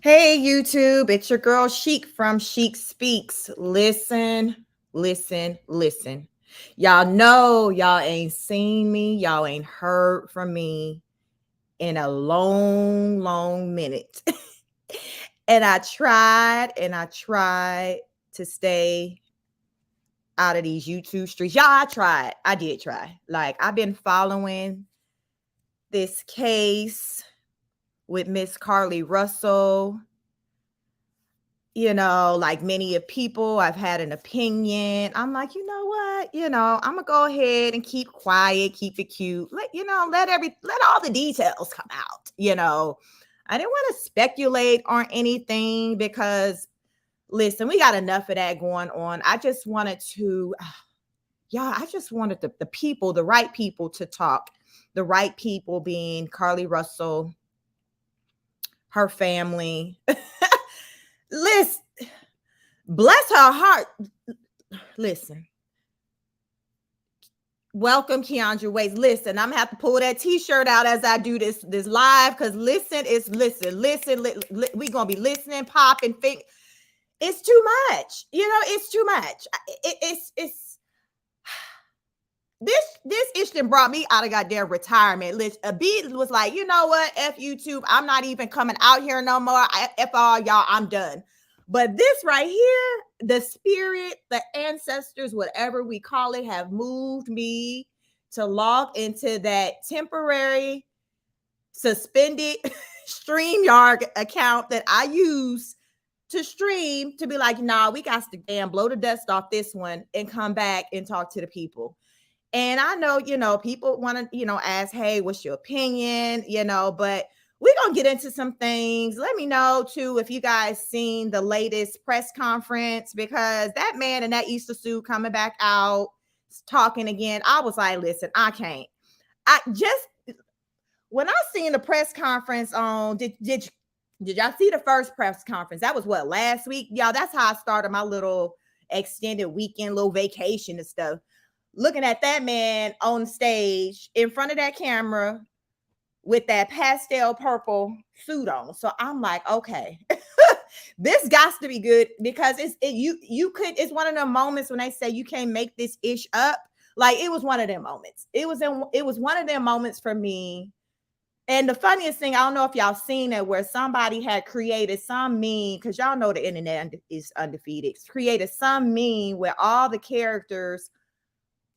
Hey YouTube, it's your girl Chic from Chic Speaks. Listen. Y'all know y'all ain't seen me, y'all ain't heard from me in a long minute. and I tried to stay out of these YouTube streets. Y'all, I did try. Like, I've been following this case with Miss Carlee Russell. Like many of people, I've had an opinion. I'm like, you know what? I'm gonna go ahead and keep quiet, keep it cute. Let all the details come out. I didn't want to speculate on anything because listen, we got enough of that going on. I just wanted to, I just wanted the people, the right people to talk. The right people being Carlee Russell, her family. Listen, bless her heart. Listen, welcome Keandra Waits. Listen, I'm gonna have to pull that t-shirt out as I do this live because listen. We gonna be listening, popping, think. It's too much. It's too much. It's this issue brought me out of goddamn retirement. A beat was like, you know what? F YouTube. I'm not even coming out here no more. F all y'all. I'm done. But this right here, the spirit, the ancestors, whatever we call it, have moved me to log into that temporary suspended StreamYard account that I use to stream to be like, nah, we got to damn blow the dust off this one and come back and talk to the people. And I know, people want to, ask, hey, what's your opinion? But we're going to get into some things. Let me know, too, if you guys seen the latest press conference, because that man in that Easter suit coming back out, talking again. I was like, listen, I can't. When I seen the press conference on, did y'all see the first press conference? That was what, last week? Y'all, that's how I started my little extended weekend, little vacation and stuff. Looking at that man on stage in front of that camera with that pastel purple suit on. So I'm like, okay, this got to be good because it's one of them moments when they say you can't make this ish up. Like, it was one of them moments. It was one of them moments for me. And the funniest thing, I don't know if y'all seen it, where somebody had created some meme, because y'all know the internet is undefeated. It's created some meme where all the characters,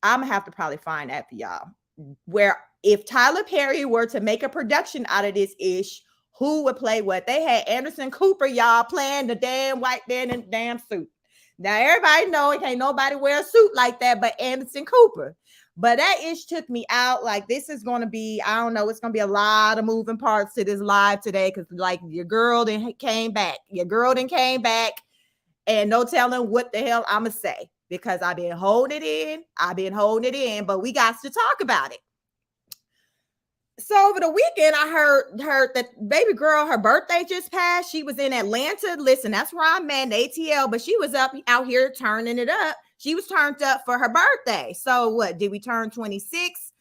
I'm gonna have to probably find that for y'all, where if Tyler Perry were to make a production out of this ish, who would play what? They had Anderson Cooper, y'all, playing the damn white man in the damn suit. Now everybody know it can't nobody wear a suit like that but Anderson Cooper. But that ish took me out. Like, this is going to be, I don't know, it's going to be a lot of moving parts to this live today because, like, your girl then came back. And no telling what the hell I'm going to say because I've been holding it in. But we got to talk about it. So over the weekend, I heard that baby girl, her birthday just passed. She was in Atlanta. Listen, that's where I'm at in ATL, but she was out here turning it up. She was turned up for her birthday. So what, did we turn 26?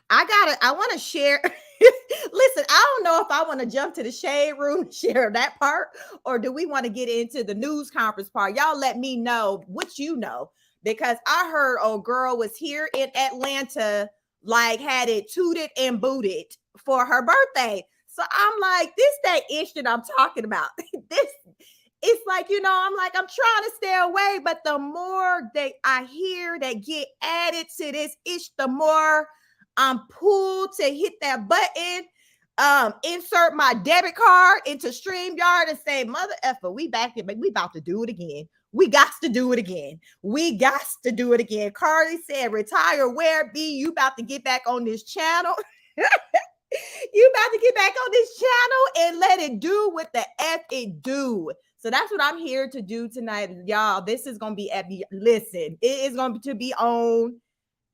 I want to share. Listen, I don't know if I want to jump to the shade room and share that part, or do we want to get into the news conference part? Y'all let me know what you know, because I heard old girl was here in Atlanta, like had it tooted and booted for her birthday. So I'm like, this that ish that I'm talking about. It's like, I'm like, I'm trying to stay away, but the more that I hear that get added to this ish, the more I'm pulled to hit that button, insert my debit card into StreamYard and say, mother effer, we back here, but we about to do it again. We got to do it again. Carlee said, retire where be? You about to get back on this channel. You about to get back on this channel and let it do what the F it do. So that's what I'm here to do tonight, y'all. This is going to be epic. Listen, it is going to be on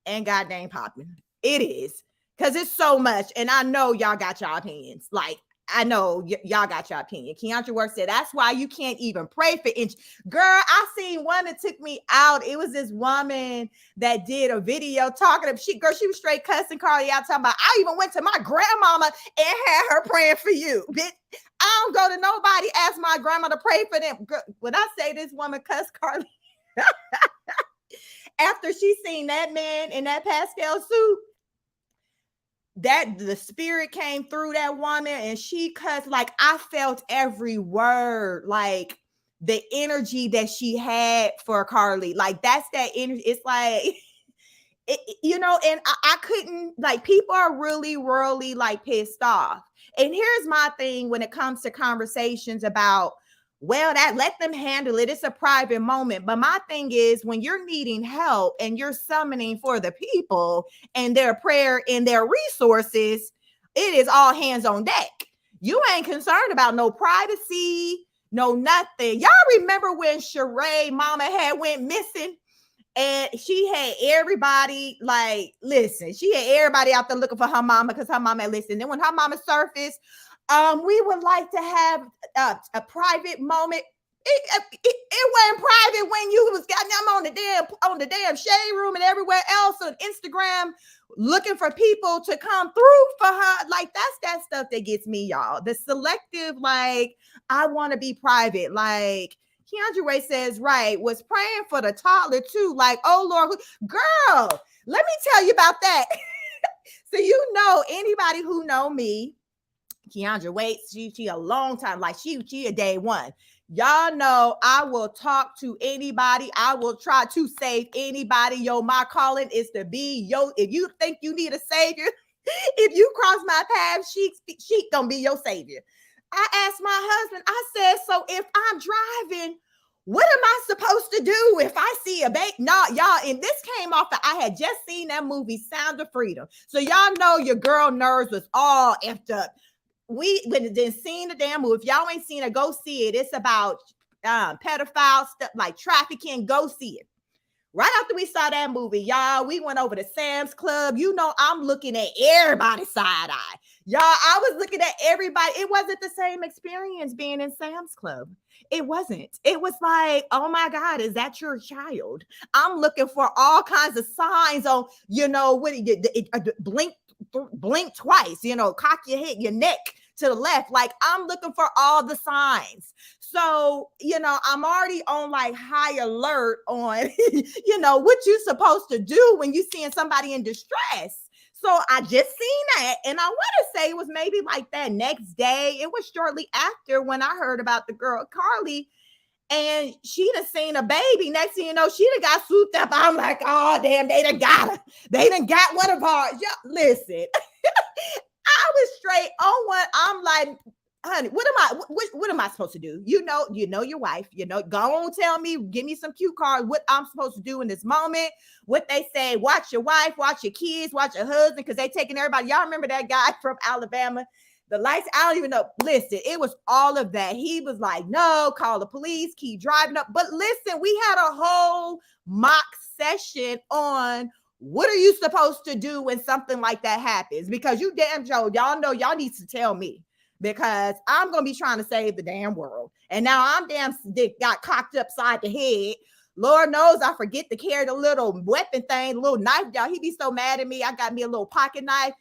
and goddamn popping. It is, because it's so much. And I know y'all got your opinions. Like, I know y'all got your opinion. Keandra Work said, that's why you can't even pray for inch. Girl, I seen one that took me out. It was this woman that did a video talking. She was straight cussing Carlee out, talking about, I even went to my grandmama and had her praying for you. Bitch, I don't go to nobody, ask my grandma to pray for them. When I say this woman cussed Carlee after she seen that man in that pastel suit, that the spirit came through that woman and she cussed. Like, I felt every word, like the energy that she had for Carlee. Like, that's that energy. It's like, and I couldn't, like, people are really, really like pissed off. And here's my thing when it comes to conversations about, well, that let them handle it. It's a private moment. But my thing is, when you're needing help and you're summoning for the people and their prayer and their resources, it is all hands on deck. You ain't concerned about no privacy, no nothing. Y'all remember when Sheree mama had went missing? And she had everybody, like, listen, she had everybody out there looking for her mama because her mama had listened. Then when her mama surfaced, we would like to have a private moment. It wasn't private when you was goddamn on the damn shade room and everywhere else on Instagram looking for people to come through for her. Like, that's that stuff that gets me, y'all. The selective, like, I want to be private. Like, Keandra says, right, was praying for the toddler too. Like, oh Lord, girl, let me tell you about that. So, anybody who know me, Keandra waits, she a long time, like she a day one. Y'all know I will talk to anybody. I will try to save anybody. My calling is to be if you think you need a savior, if you cross my path, she gonna be your savior. I asked my husband, I said, so if I'm driving, what am I supposed to do if I see a baby? No, y'all, and this came off I had just seen that movie, Sound of Freedom. So y'all know your girl nerves was all effed up. We didn't seen the damn movie. If y'all ain't seen it, go see it. It's about pedophile stuff, like trafficking. Go see it. Right after we saw that movie, y'all, we went over to Sam's Club. I'm looking at everybody's side eye. Y'all, I was looking at everybody. It wasn't the same experience being in Sam's Club. It wasn't. It was like, oh my God, is that your child? I'm looking for all kinds of signs on, blink twice, cock your head, your neck to the left. Like, I'm looking for all the signs. So, I'm already on like high alert on, what you're supposed to do when you're seeing somebody in distress. So I just seen that. And I want to say it was maybe like that next day. It was shortly after when I heard about the girl, Carlee, and she done seen a baby. Next thing you know, she done got swooped up. I'm like, oh, damn, they done got her. They done got one of ours. Listen, I was straight on one. I'm like, honey, what am I supposed to do? You know your wife, go on, tell me, give me some cue cards, what I'm supposed to do in this moment. What they say, watch your wife, watch your kids, watch your husband, because they taking everybody. Y'all remember that guy from Alabama? The lights, I don't even know. Listen, it was all of that. He was like, no, call the police, keep driving up. But listen, we had a whole mock session on what are you supposed to do when something like that happens? Because you damn Joe, y'all know y'all need to tell me, because I'm going to be trying to save the damn world. And now I'm got cocked upside the head. Lord knows I forget to carry the little weapon thing, the little knife, y'all. He be so mad at me. I got me a little pocket knife.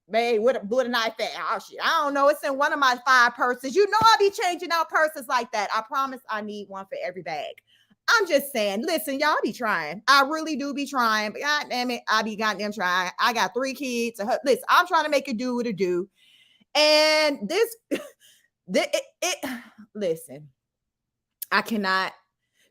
Man, what a knife at? Oh, shit. I don't know. It's in one of my 5 purses. I'll be changing out purses like that. I promise I need one for every bag. I'm just saying, listen, y'all be trying. I really do be trying. But God damn it, I be goddamn trying. I got 3 kids. Listen, I'm trying to make it do what it do. And listen, I cannot.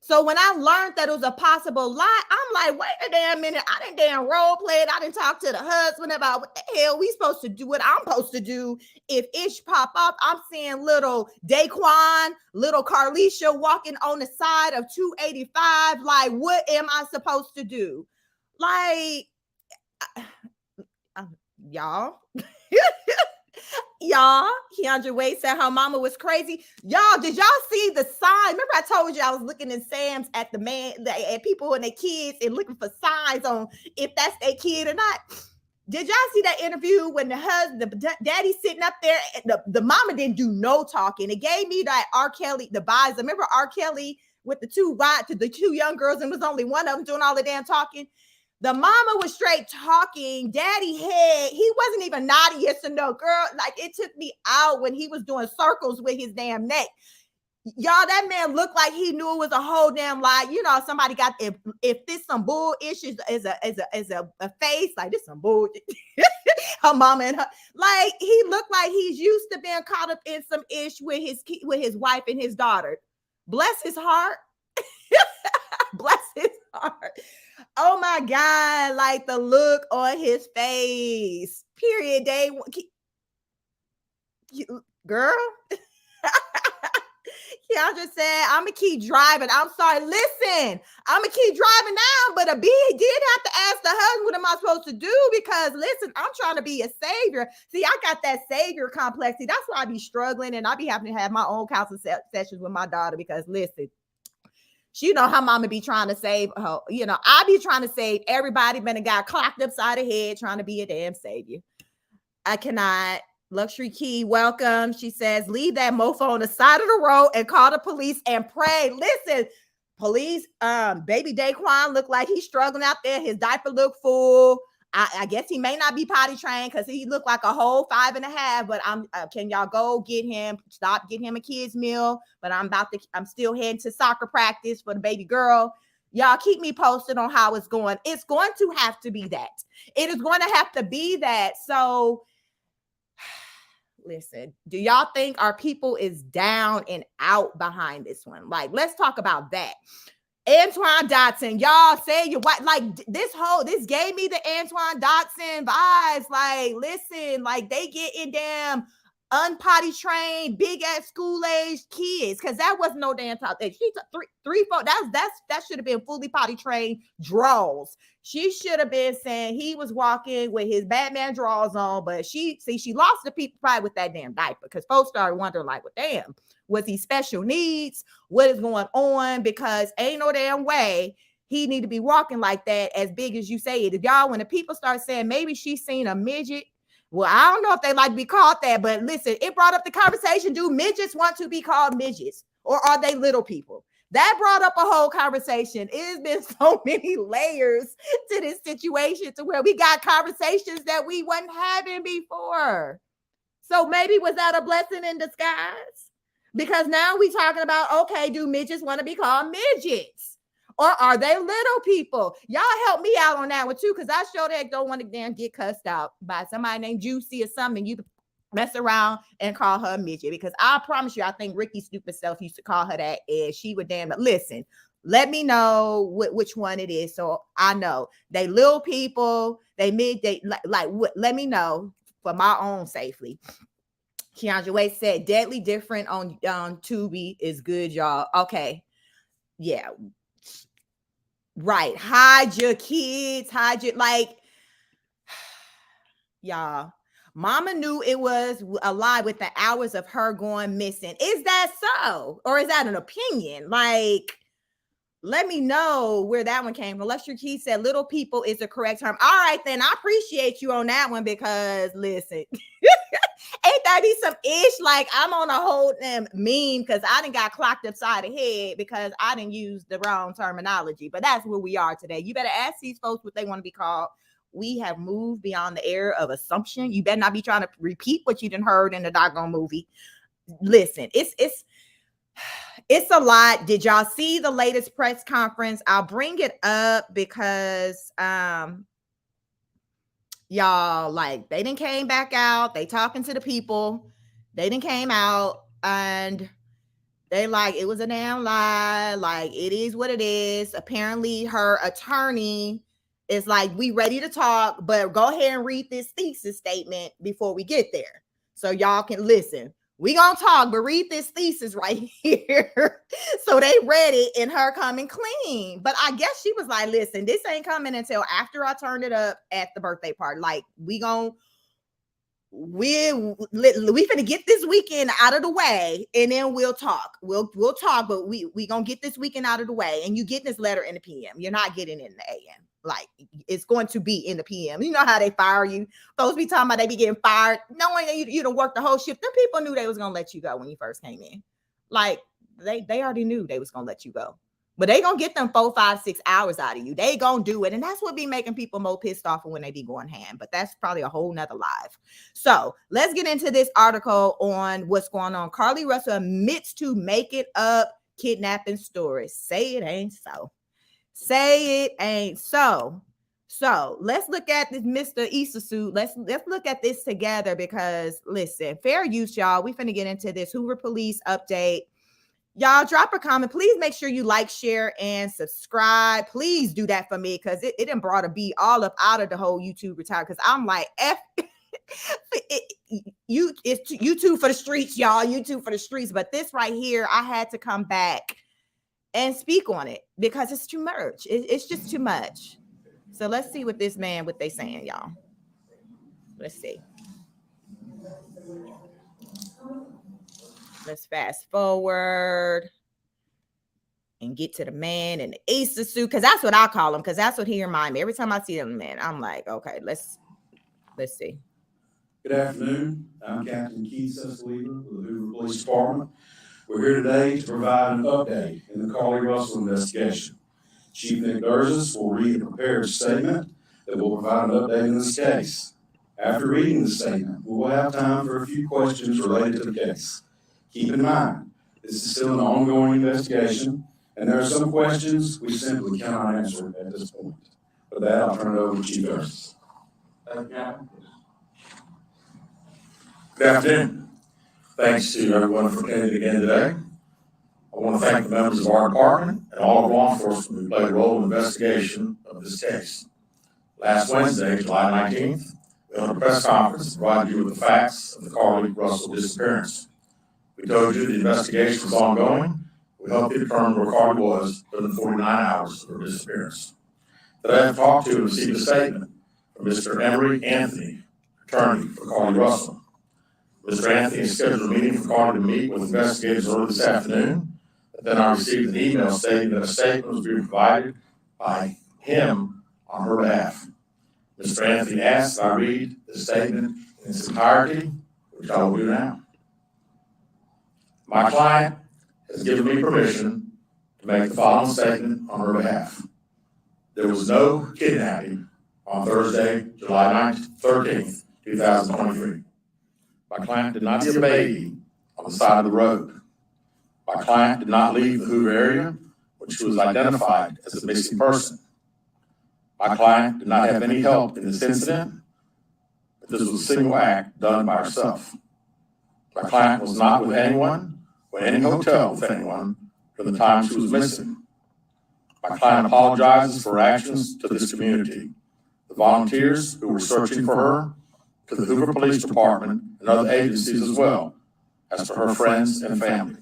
So when I learned that it was a possible lie, I'm like, wait a damn minute. I didn't damn role play it. I didn't talk to the husband about what the hell we supposed to do, what I'm supposed to do. If ish pop up, I'm seeing little Daquan, little Carleisha walking on the side of 285. Like, what am I supposed to do? Like, y'all. Y'all, Keandra Wade said her mama was crazy. Y'all, did y'all see the sign? Remember I told you I was looking in Sam's at at people and their kids and looking for signs on if that's their kid or not. Did y'all see that interview when the daddy sitting up there? The mama didn't do no talking. It gave me that R. Kelly, the vibes. Remember R. Kelly with the two young girls, and was only one of them doing all the damn talking. The mama was straight talking. Daddy head, he wasn't even nodding yes or no. Girl, like it took me out when he was doing circles with his damn neck. Y'all, that man looked like he knew it was a whole damn lie. You know, somebody got if this some bull issues is a face like this some bull. Her mama and her like he looked like he's used to being caught up in some ish with his wife and his daughter. Bless his heart. Bless his heart. Oh my God, like the look on his face. Period. Girl. Keandra said, I'm gonna keep driving. I'm sorry. Listen, I'm gonna keep driving now, but a B did have to ask the husband, what am I supposed to do? Because listen, I'm trying to be a savior. See, I got that savior complex. See, that's why I be struggling and I be having to have my own counseling sessions with my daughter because listen, you know how mama be trying to save her. You know, I be trying to save everybody, but a guy clocked upside the head trying to be a damn savior. I cannot. Luxury Key, welcome. She says, leave that mofo on the side of the road and call the police and pray. Listen, police, baby Daquan looked like he's struggling out there. His diaper looked full. I guess he may not be potty trained because he looked like a whole 5.5, but can y'all go get him, get him a kid's meal? But I'm still heading to soccer practice for the baby girl. Y'all keep me posted on how it's going. It's going to have to be that. It is going to have to be that. So listen, do y'all think our people is down and out behind this one? Like, let's talk about that. Antoine Dotson, y'all say you're white. Like this gave me the Antoine Dotson vibes. Like, listen, like they get in damn unpotty trained, big ass school age kids, because that was no damn top age. She took three, four. That should have been fully potty trained draws. She should have been saying he was walking with his Batman drawers on, but she lost the people probably with that damn diaper because folks started wondering like, well, damn, was he special needs? What is going on? Because ain't no damn way he need to be walking like that as big as you say it. If y'all, when the people start saying maybe she's seen a midget, well, I don't know if they like to be called that, but listen, it brought up the conversation. Do midgets want to be called midgets or are they little people? That brought up a whole conversation. It has been so many layers to this situation to where we got conversations that we wasn't having before. So maybe was that a blessing in disguise? Because now we talking about, okay, do midgets want to be called midgets? Or are they little people? Y'all help me out on that one too, because I sure heck don't want to damn get cussed out by somebody named Juicy or something. You mess around and call her a midget, because I promise you, I think Ricky stupid self used to call her that, and she would damn it. Listen, let me know which one it is, so I know they little people, they let me know for my own safely. Keandra Wade said, deadly different on Tubi is good, y'all. Okay, yeah, right. Hide your kids, y'all. Mama knew it was a lie with the hours of her going missing. Is that so? Or is that an opinion? Like, let me know where that one came from. Luxury Key said little people is the correct term. All right, then I appreciate you on that one, because listen, ain't that be some ish? Like, I'm on a whole damn meme because I done got clocked upside the head because I didn't use the wrong terminology. But that's where we are today. You better ask these folks what they want to be called. We have moved beyond the era of assumption. You better not be trying to repeat what you done heard in the doggone movie. Listen, it's a lot. Did y'all see the latest press conference? I'll bring it up because y'all, like, they didn't came back out. They talking to the people. They didn't came out and they like, it was a damn lie. Like, it is what it is. Apparently her attorney is like, we ready to talk, but go ahead and read this thesis statement before we get there, so y'all can listen. We gonna talk, but read this thesis right here. So they read it and her coming clean. But I guess she was like, listen, this ain't coming until after I turn it up at the birthday party. Like, we finna get this weekend out of the way, and then we'll talk. We'll talk, but we gonna get this weekend out of the way. And you get this letter in the PM. You're not getting it in the AM. Like, it's going to be in the PM. You know how they fire you. Folks be talking about they be getting fired, knowing that you done worked the whole shift. Them people knew they was gonna let you go when you first came in. Like, they already knew they was gonna let you go. But they gonna get them 4, 5, 6 hours out of you. They gonna do it. And that's what be making people more pissed off when they be going ham. But that's probably a whole nother live. So let's get into this article on what's going on. Carlee Russell admits to make it up kidnapping story. Say it ain't so. Say it ain't so. So let's look at this Mr. Easter suit. Let's look at this together because listen, fair use, y'all. We finna get into this Hoover police update. Y'all drop a comment. Please make sure you like, share, and subscribe. Please do that for me because it done brought a beat all up out of the whole YouTube retire. Because I'm like, it's YouTube for the streets, y'all. YouTube for the streets. But this right here, I had to come back and speak on it because it's too much. It's just too much. So let's see what they saying, y'all. Let's see. Let's fast forward and get to the man in the Easter suit, because that's what I call him, because that's what he remind me. Every time I see him, man, I'm like, okay, let's see. Good afternoon. I'm Captain Keith Sessaleva with the Hoover Police Department. We're here today to provide an update in the Carlee Russell investigation. Chief Nick Durzis will read a prepared statement that will provide an update in this case. After reading the statement, we will have time for a few questions related to the case. Keep in mind, this is still an ongoing investigation, and there are some questions we simply cannot answer at this point. With that, I'll turn it over to Chief Durzis. Thank you, Captain. Good afternoon. Thanks to everyone for attending again today. I want to thank the members of our department and all of law enforcement who played a role in the investigation of this case. Last Wednesday, July 19th, we held a press conference to provide you with the facts of the Carlee Russell disappearance. We told you the investigation was ongoing. We helped you determine where Carlee was within 49 hours of her disappearance. Today, I've talked to and received a statement from Mr. Emery Anthony, attorney for Carlee Russell. Mr. Anthony has scheduled a meeting for Carlee to meet with investigators early this afternoon. But then I received an email stating that a statement was being provided by him on her behalf. Mr. Anthony asked that I read the statement in its entirety, which I will do now. My client has given me permission to make the following statement on her behalf. There was no kidnapping on Thursday, July 13th, 2023. My client did not see a baby on the side of the road. My client did not leave the Hoover area when she was identified as a missing person. My client did not have any help in this incident, but this was a single act done by herself. My client was not with anyone or in any hotel with anyone from the time she was missing. My client apologizes for her actions to this community, the volunteers who were searching for her, to the Hoover Police Department and other agencies as well, as to her friends and family.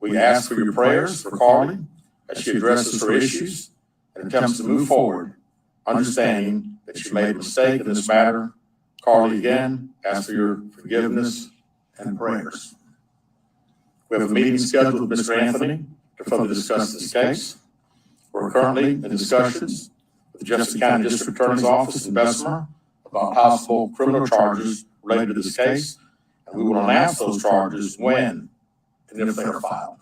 We ask for your prayers for Carlee as she addresses her issues and attempts to move forward, understanding that she made a mistake in this matter. Carlee, again, ask for your forgiveness and prayers. We have a meeting scheduled with Mr. Anthony to further discuss this case. We're currently in discussions with the Jefferson County District Attorney's Office in Bessemer about possible criminal charges related to this case, and we will announce those charges when and if they are filed.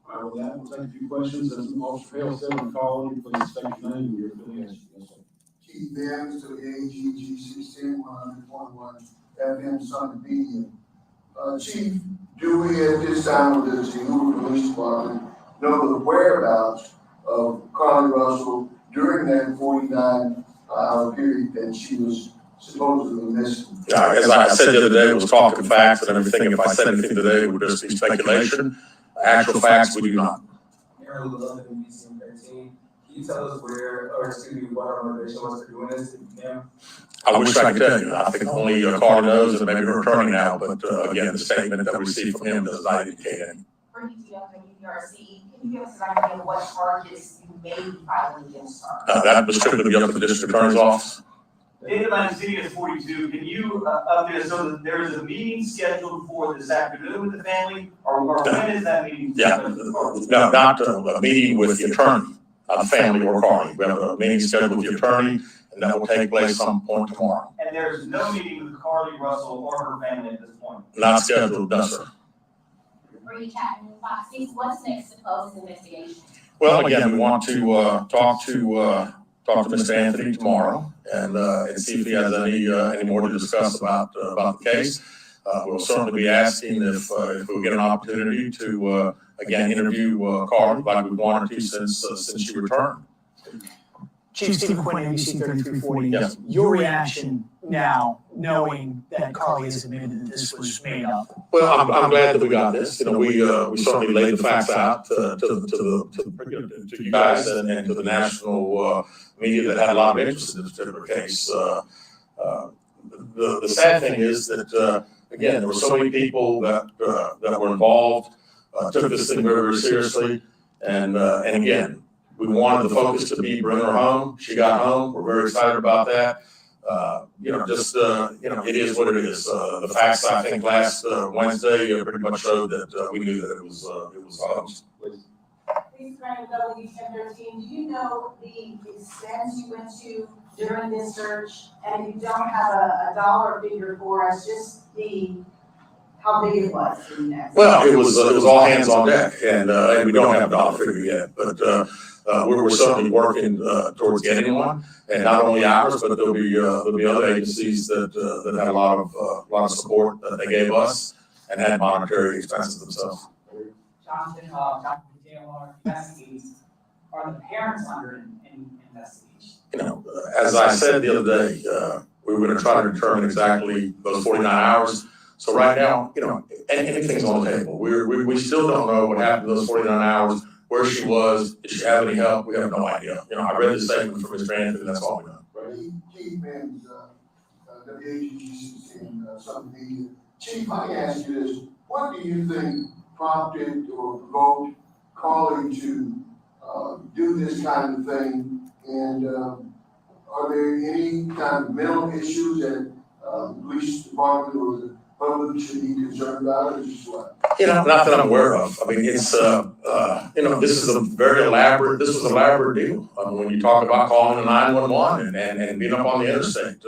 All right, with that, we'll take a few questions. As Officer Hale said, I'm calling you, please state your name and your affiliation. Yes, sir. Keith Downs to the AGG 16-121 FM Summit Media. Chief, do we at this time with the Hoover Police Department know the whereabouts of Carlee Russell during that 49-hour period that she was supposedly missing? Yeah, as I said the other day, it was talking facts and everything. If I said anything today, it would just be speculation. Actual facts, we do not. Aaron was on in DC 13. Can you tell us what our motivation was for doing this? Yeah. I wish I could tell you. I think only Carlee knows and maybe her attorney now, but again, the statement that we received from him does not indicate any. For UTF and UPRC, can you give us an idea of what charges you may be filing against her? That was strictly be up to the district attorney's office. In Atlantic City is 42. Can you update us so that there is a meeting scheduled for this afternoon with the family, or when is that meeting? Yeah, no, not a meeting with the attorney, not the family or Carlee. We have a meeting scheduled with the attorney, and that will take place some point tomorrow. And there's no meeting with Carlee Russell or her family at this point? Not scheduled, no, sir. Are Bree Chapman, Fox News. What's next to close this investigation? Well, again, we want to talk to Mr. Anthony tomorrow and see if he has any more to discuss about the case. We'll certainly be asking if we get an opportunity to again interview Carlee like we've wanted to since she returned. Chief Stephen Quinn, ABC 3340. Yes. Your reaction now, knowing that Carlee has admitted that this was made up? Well, I'm glad that we got this. You know, we certainly laid the facts out to you guys and to the national media that had a lot of interest in this particular case. The sad thing is that again, there were so many people that were involved, took this thing very, very seriously, and again, we wanted the focus to be bring her home. She got home. We're very excited about that. It is what it is. The facts, I think, last Wednesday pretty much showed that we knew that it was hoax. Please try to go with December 13. Do you know the expense you went to during this search? And if you don't have a dollar figure for us, just how big it was. Well, it was all hands on deck, and we don't have a dollar figure yet, but we're certainly working towards getting one, and not only ours, but there'll be other agencies that had a lot of support that they gave us and had monetary expenses themselves. Jonathan, JLR investigates. Are the parents under an investigation? You know, as I said the other day, we were going to try to determine exactly those 49 hours. So right now, you know, anything's on the table. We still don't know what happened to those 49 hours, where she was, did she have any help? We have no idea. You know, I read the statement from Mr. Anthony, that's all we know. Chief and WAGGC and some media. Chief, I ask you this, what do you think prompted or provoked Carlee to do this kind of thing? And are there any kind of mental issues that the police department or the public should be concerned about, or just what? You know, not that I'm aware of. I mean, it's, this was an elaborate deal. When you talk about calling a 911 and being up on the interstate,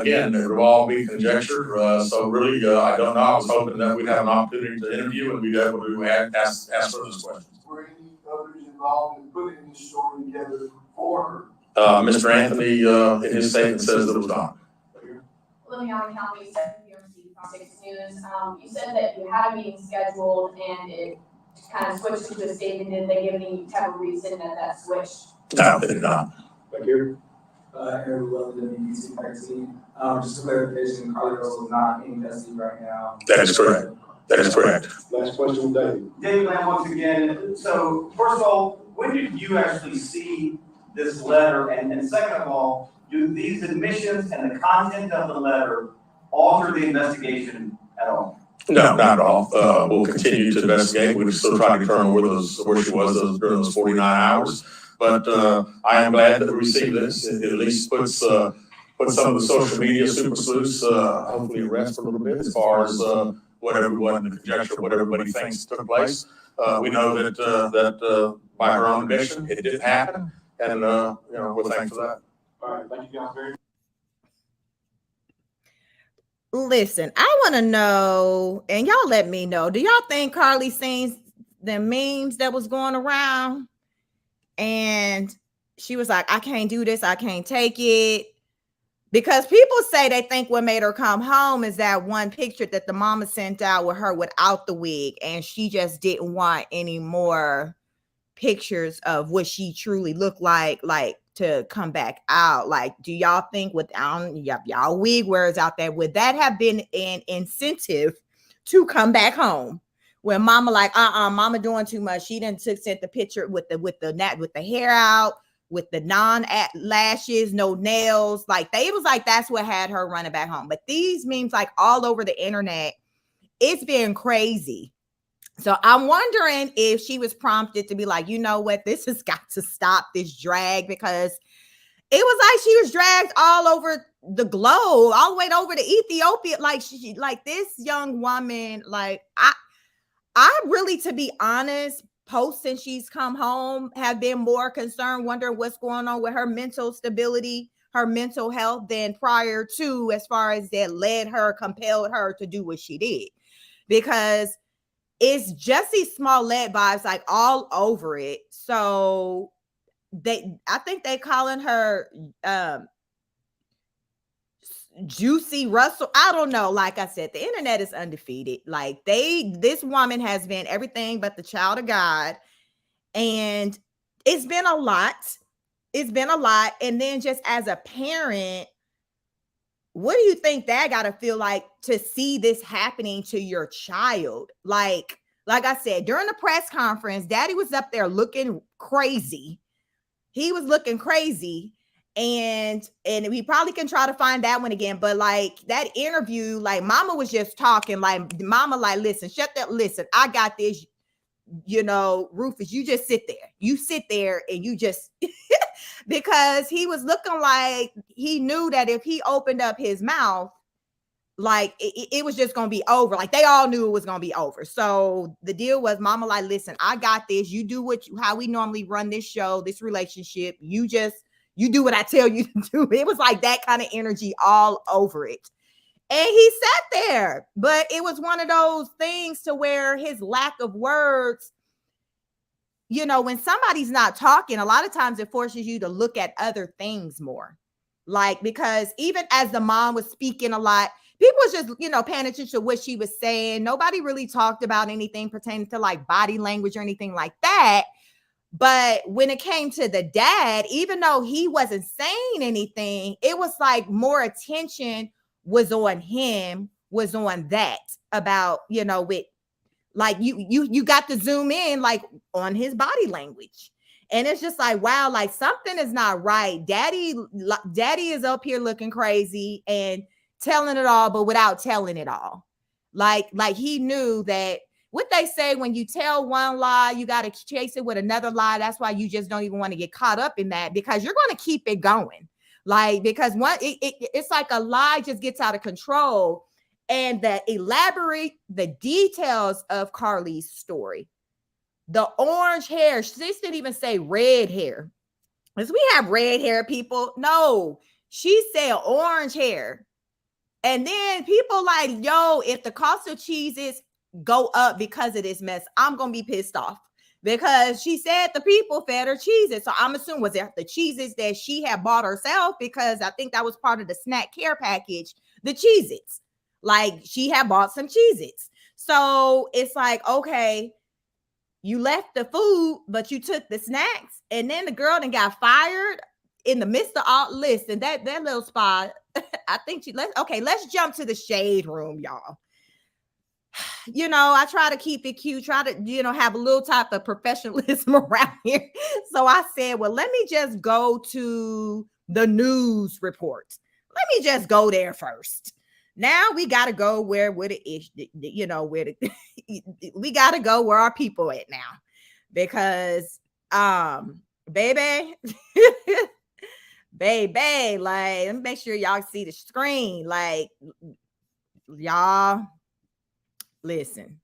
again, it would all be conjecture. So really, I don't know. I was hoping that we'd have an opportunity to interview and we'd be able to ask further questions. Were any others involved in putting this story together for her? Mr. Anthony, in his statement says that it was not. Living on the county, Fox News. You said that you had a meeting scheduled and it kind of switched to a statement. Did they give any type of reason that switched? No, they did not. Thank you. Aaron Weldon, WBC 13. Just a clarification, Carlee Russell is not in custody right now. That is correct. That is correct. Last question, David. David Lamb, once again, so first of all, when did you actually see this letter? And second of all, do these admissions and the content of the letter alter the investigation at all? No, not at all. We'll continue to investigate. We'll still try to determine where she was during those 49 hours. But I am glad that we received this. It at least puts some of the social media super sleuths hopefully at rest for a little bit as far as what conjecture, what everybody thinks took place. We know that by her own admission, it did happen, and we're thankful for that. All right, thank you guys very much. Listen, I want to know, and y'all let me know, do y'all think Carlee seen the memes that was going around? And she was like, I can't do this, I can't take it. Because people say they think what made her come home is that one picture that the mama sent out with her without the wig, and she just didn't want any more pictures of what she truly looked like to come back out. Like, do y'all think without y'all wig wearers out there, would that have been an incentive to come back home? When mama like, mama doing too much. She didn't sent the picture with the hair out, with the non-lashes, no nails. Like it was like that's what had her running back home. But these memes like all over the internet, it's been crazy. So I'm wondering if she was prompted to be like, you know what, this has got to stop, this drag, because it was like she was dragged all over the globe, all the way over to Ethiopia. Like this young woman, like I really, to be honest, since she's come home, have been more concerned, wondering what's going on with her mental stability, her mental health, than prior to, as far as that compelled her to do what she did. Because it's Jussie Smollett vibes like all over it. So I think they calling her Juicy Russell. I don't know. Like I said, the internet is undefeated. Like this woman has been everything but the child of God. And it's been a lot. It's been a lot. And then just as a parent, what do you think that got to feel like to see this happening to your child? Like I said, during the press conference, Daddy was up there looking crazy. He was looking crazy. And we probably can try to find that one again. But like that interview, like Mama was just talking, like Mama, like, listen, I got this. Rufus, you just sit there. You sit there and you just because he was looking like he knew that if he opened up his mouth, like it was just gonna be over. Like they all knew it was gonna be over. So the deal was, Mama, like, listen, I got this. You do how we normally run this show, this relationship. You do what I tell you to do. It was like that kind of energy all over it. And he sat there, but it was one of those things to where his lack of words, when somebody's not talking, a lot of times it forces you to look at other things more. Like, because even as the mom was speaking a lot, people was just, paying attention to what she was saying. Nobody really talked about anything pertaining to like body language or anything like that. But when it came to the dad, even though he wasn't saying anything, it was like more attention was on him, was on that about, with like you got to zoom in like on his body language. And it's just like, wow, like something is not right. Daddy is up here looking crazy and telling it all, but without telling it all. Like he knew that what they say, when you tell one lie, you got to chase it with another lie. That's why you just don't even want to get caught up in that, because you're going to keep it going. Like, because it's like a lie just gets out of control. And the details of Carlee's story, the orange hair, she didn't even say red hair. Because we have red hair people. No, she said orange hair. And then people like, yo, if the cost of cheeses go up because of this mess, I'm going to be pissed off. Because she said the people fed her cheeses. So I'm assuming, was it the cheeses that she had bought herself? Because I think that was part of the snack care package, the Cheez-Its. Like she had bought some Cheez-Its. So it's like, okay, you left the food, but you took the snacks. And then the girl then got fired in the midst of all. Listen, that little spot, I think let's jump to the shade room, y'all. I try to keep it cute, try to, have a little type of professionalism around here. So I said, well, let me just go to the news report. Let me just go there first. Now we got to go where it is, we got to go where our people at now, because, baby, like, let me make sure y'all see the screen. Like, y'all, listen,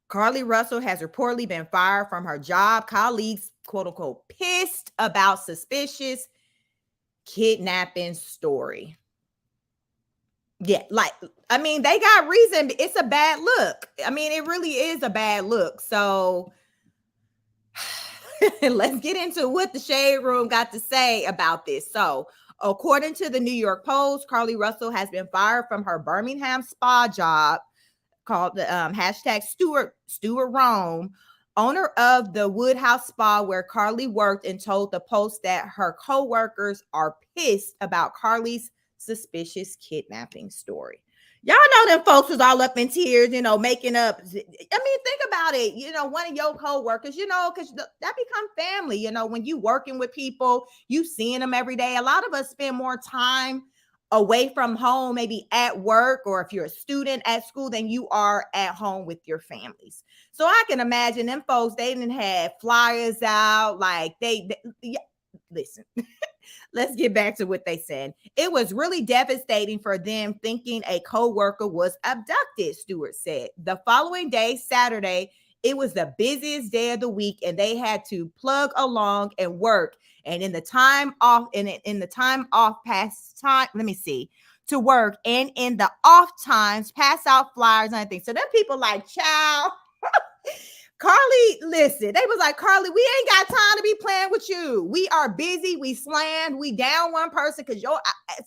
Carlee Russell has reportedly been fired from her job. Colleagues, quote unquote, pissed about suspicious kidnapping story. Yeah, like, I mean, they got reason. It's a bad look. I mean, it really is a bad look. So let's get into what the Shade Room got to say about this. So according to the New York Post, Carlee Russell has been fired from her Birmingham spa job, called the hashtag Stuart Rome, owner of the Woodhouse Spa where Carlee worked, and told the Post that her co-workers are pissed about Carlee's suspicious kidnapping story. Y'all know them folks was all up in tears, making up. I mean, think about it. One of your co-workers, because that become family. When you working with people, you seeing them every day. A lot of us spend more time away from home, maybe at work, or if you're a student at school, than you are at home with your families. So I can imagine them folks, they didn't have flyers out, like listen. Let's get back to what they said. It was really devastating for them, thinking a co-worker was abducted, Stewart said. The following day, Saturday, it was the busiest day of the week, and they had to plug along and work. And in the time off, past time, let me see. to work and in the off times pass out flyers and everything. So them people like, child, Carlee, listen, they was like, Carlee, we ain't got time to be playing with you. We are busy. We slammed. We down one person because you're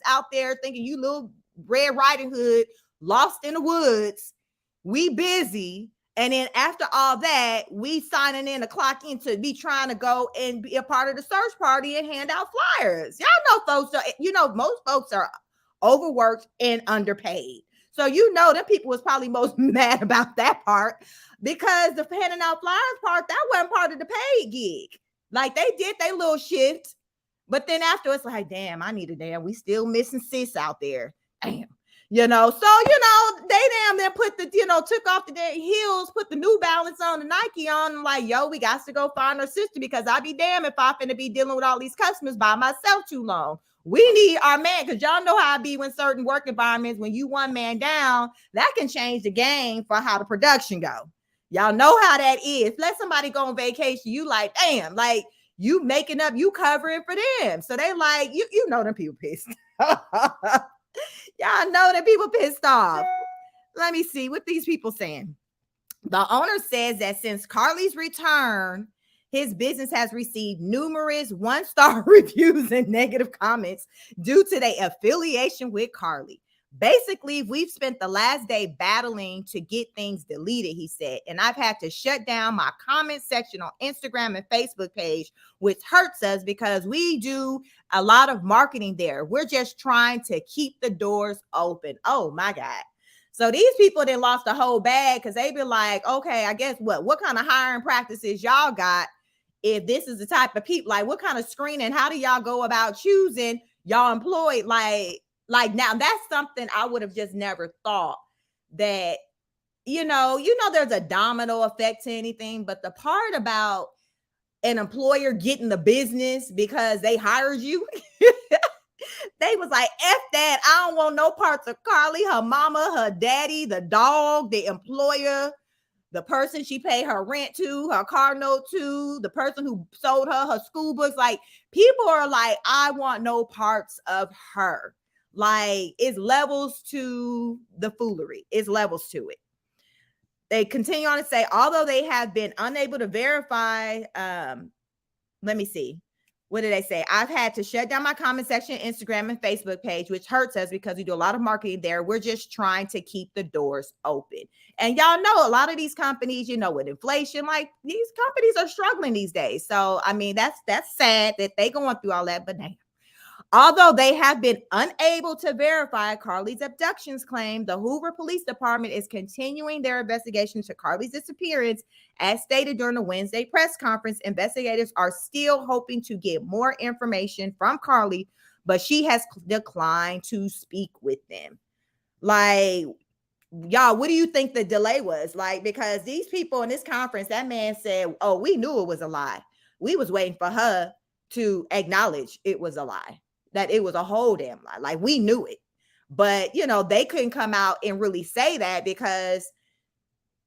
out there thinking you little Red Riding Hood lost in the woods. We busy. And then after all that, we signing in to clock in to be trying to go and be a part of the search party and hand out flyers. Y'all know folks, most folks are overworked and underpaid. So them people was probably most mad about that part because the handing out flyers part, that wasn't part of the paid gig. Like they did their little shift, but then after it's like, damn, we still missing sis out there. Damn. They damn then put took off the heels, put the New Balance on, the Nike on, and like, yo, we got to go find our sister because I'd be damn if I finna be dealing with all these customers by myself too long. We need our man, because y'all know how I be when certain work environments, when you one man down, that can change the game for how the production go. Y'all know how that is. Let somebody go on vacation, you like, damn, like you making up, you covering for them. So they like, you know them people pissed. Y'all know that people pissed off. Let me see what these people saying. The owner says that since Carlee's return, his business has received numerous one-star reviews and negative comments due to their affiliation with Carlee. Basically, we've spent the last day battling to get things deleted, he said, and I've had to shut down my comment section on Instagram and Facebook page, which hurts us because we do a lot of marketing there. We're just trying to keep the doors open. Oh my God. So these people then lost the whole bag because they be like, okay, I guess what kind of hiring practices y'all got if this is the type of people, like what kind of screening, how do y'all go about choosing y'all employed? Like now that's something I would have just never thought that, there's a domino effect to anything, but the part about an employer getting the business because they hired you, they was like, F that. I don't want no parts of Carlee, her mama, her daddy, the dog, the employer, the person she paid her rent to, her car note to, the person who sold her school books. Like people are like, I want no parts of her. Like it's levels to the foolery. It's levels to it. They continue on to say, although they have been unable to verify, let me see. What did they say? I've had to shut down my comment section, Instagram and Facebook page, which hurts us because we do a lot of marketing there. We're just trying to keep the doors open. And y'all know a lot of these companies, with inflation, like these companies are struggling these days. So, I mean, that's sad that they going through all that, but damn. Although they have been unable to verify Carlee's abductions claim, the Hoover Police Department is continuing their investigation into Carlee's disappearance. As stated during the Wednesday press conference, investigators are still hoping to get more information from Carlee, but she has declined to speak with them. Like, y'all, what do you think the delay was? Like, because these people in this conference, that man said, oh, we knew it was a lie. We was waiting for her to acknowledge it was a lie, that it was a whole damn lie. Like we knew it, but they couldn't come out and really say that because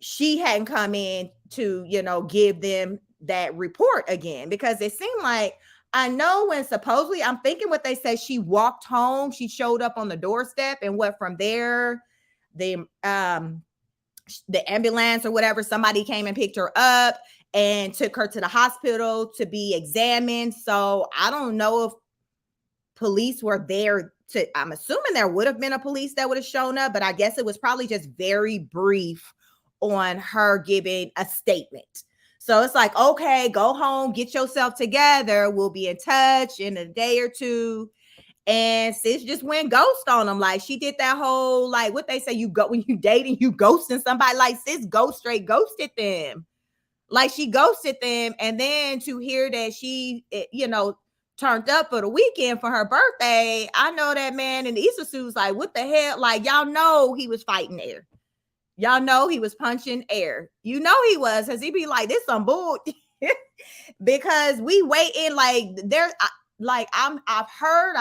she hadn't come in to, give them that report again, because it seemed like, I know when supposedly, I'm thinking what they said, she walked home, she showed up on the doorstep, and what from there, the ambulance or whatever, somebody came and picked her up and took her to the hospital to be examined. So I don't know if police were there I'm assuming there would have been a police that would have shown up, but I guess it was probably just very brief on her giving a statement. So it's like, okay, go home, get yourself together. We'll be in touch in a day or two. And sis just went ghost on them. Like she did that whole, like what they say, you go when you dating, you ghosting somebody. Like sis straight ghosted them. Like she ghosted them. And then to hear that she, turned up for the weekend for her birthday, I know that man in the Easter suit was like, what the hell? Like y'all know he was fighting air. Y'all know he was punching air. He was, because he be like, this some bull. Because we waiting like there's I've heard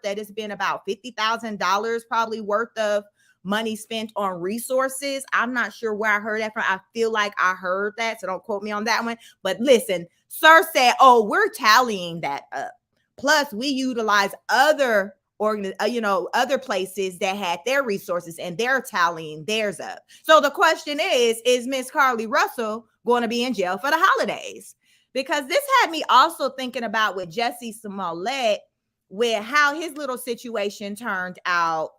that it's been about $50,000 probably worth of money spent on resources. I'm not sure where I heard that from. I feel like I heard that, so don't quote me on that one. But listen, sir said, oh, we're tallying that up. Plus, we utilize other other places that had their resources and they're tallying theirs up. So the question is Miss Carlee Russell going to be in jail for the holidays? Because this had me also thinking about with Jussie Smollett, with how his little situation turned out.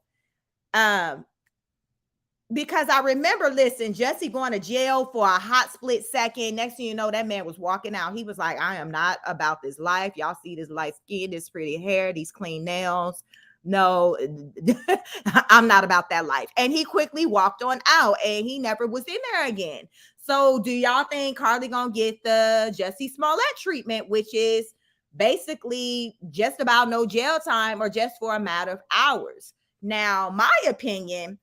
Because I remember, listen, Jussie going to jail for a hot split second. Next thing you know, that man was walking out. He was like, I am not about this life. Y'all see this light skin, this pretty hair, these clean nails. No, I'm not about that life. And he quickly walked on out and he never was in there again. So do y'all think Carlee gonna get the Jussie Smollett treatment, which is basically just about no jail time or just for a matter of hours? Now, my opinion,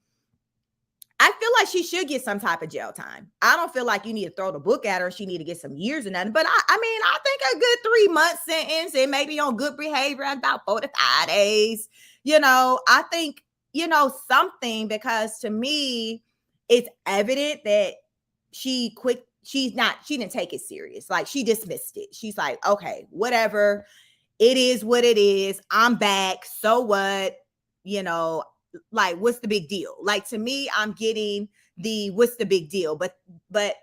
I feel like she should get some type of jail time. I don't feel like you need to throw the book at her. She need to get some years or nothing. But I mean, I think a good 3-month sentence and maybe on good behavior and about 4 to 5 days. I think, something, because to me, it's evident that she didn't take it serious. Like, she dismissed it. She's like, okay, whatever. It is what it is. I'm back. So what? Like, what's the big deal? Like, to me, I'm getting the what's the big deal, but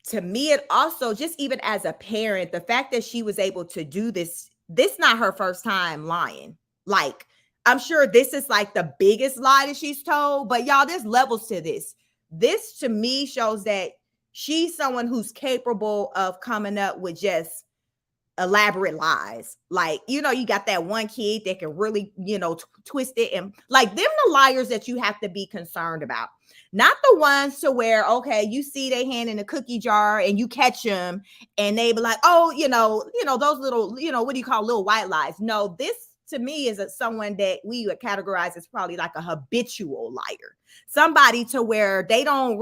to me, it also, just even as a parent, the fact that she was able to do this not her first time lying. Like, I'm sure this is like the biggest lie that she's told, but y'all, there's levels to this. This to me shows that she's someone who's capable of coming up with just elaborate lies. Like, you got that one kid that can really, twist it, and like, them the liars that you have to be concerned about, not the ones to where, okay, you see their hand in a cookie jar and you catch them and they be like, oh, those little, what do you call little white lies? No, this to me is someone that we would categorize as probably like a habitual liar, somebody to where they don't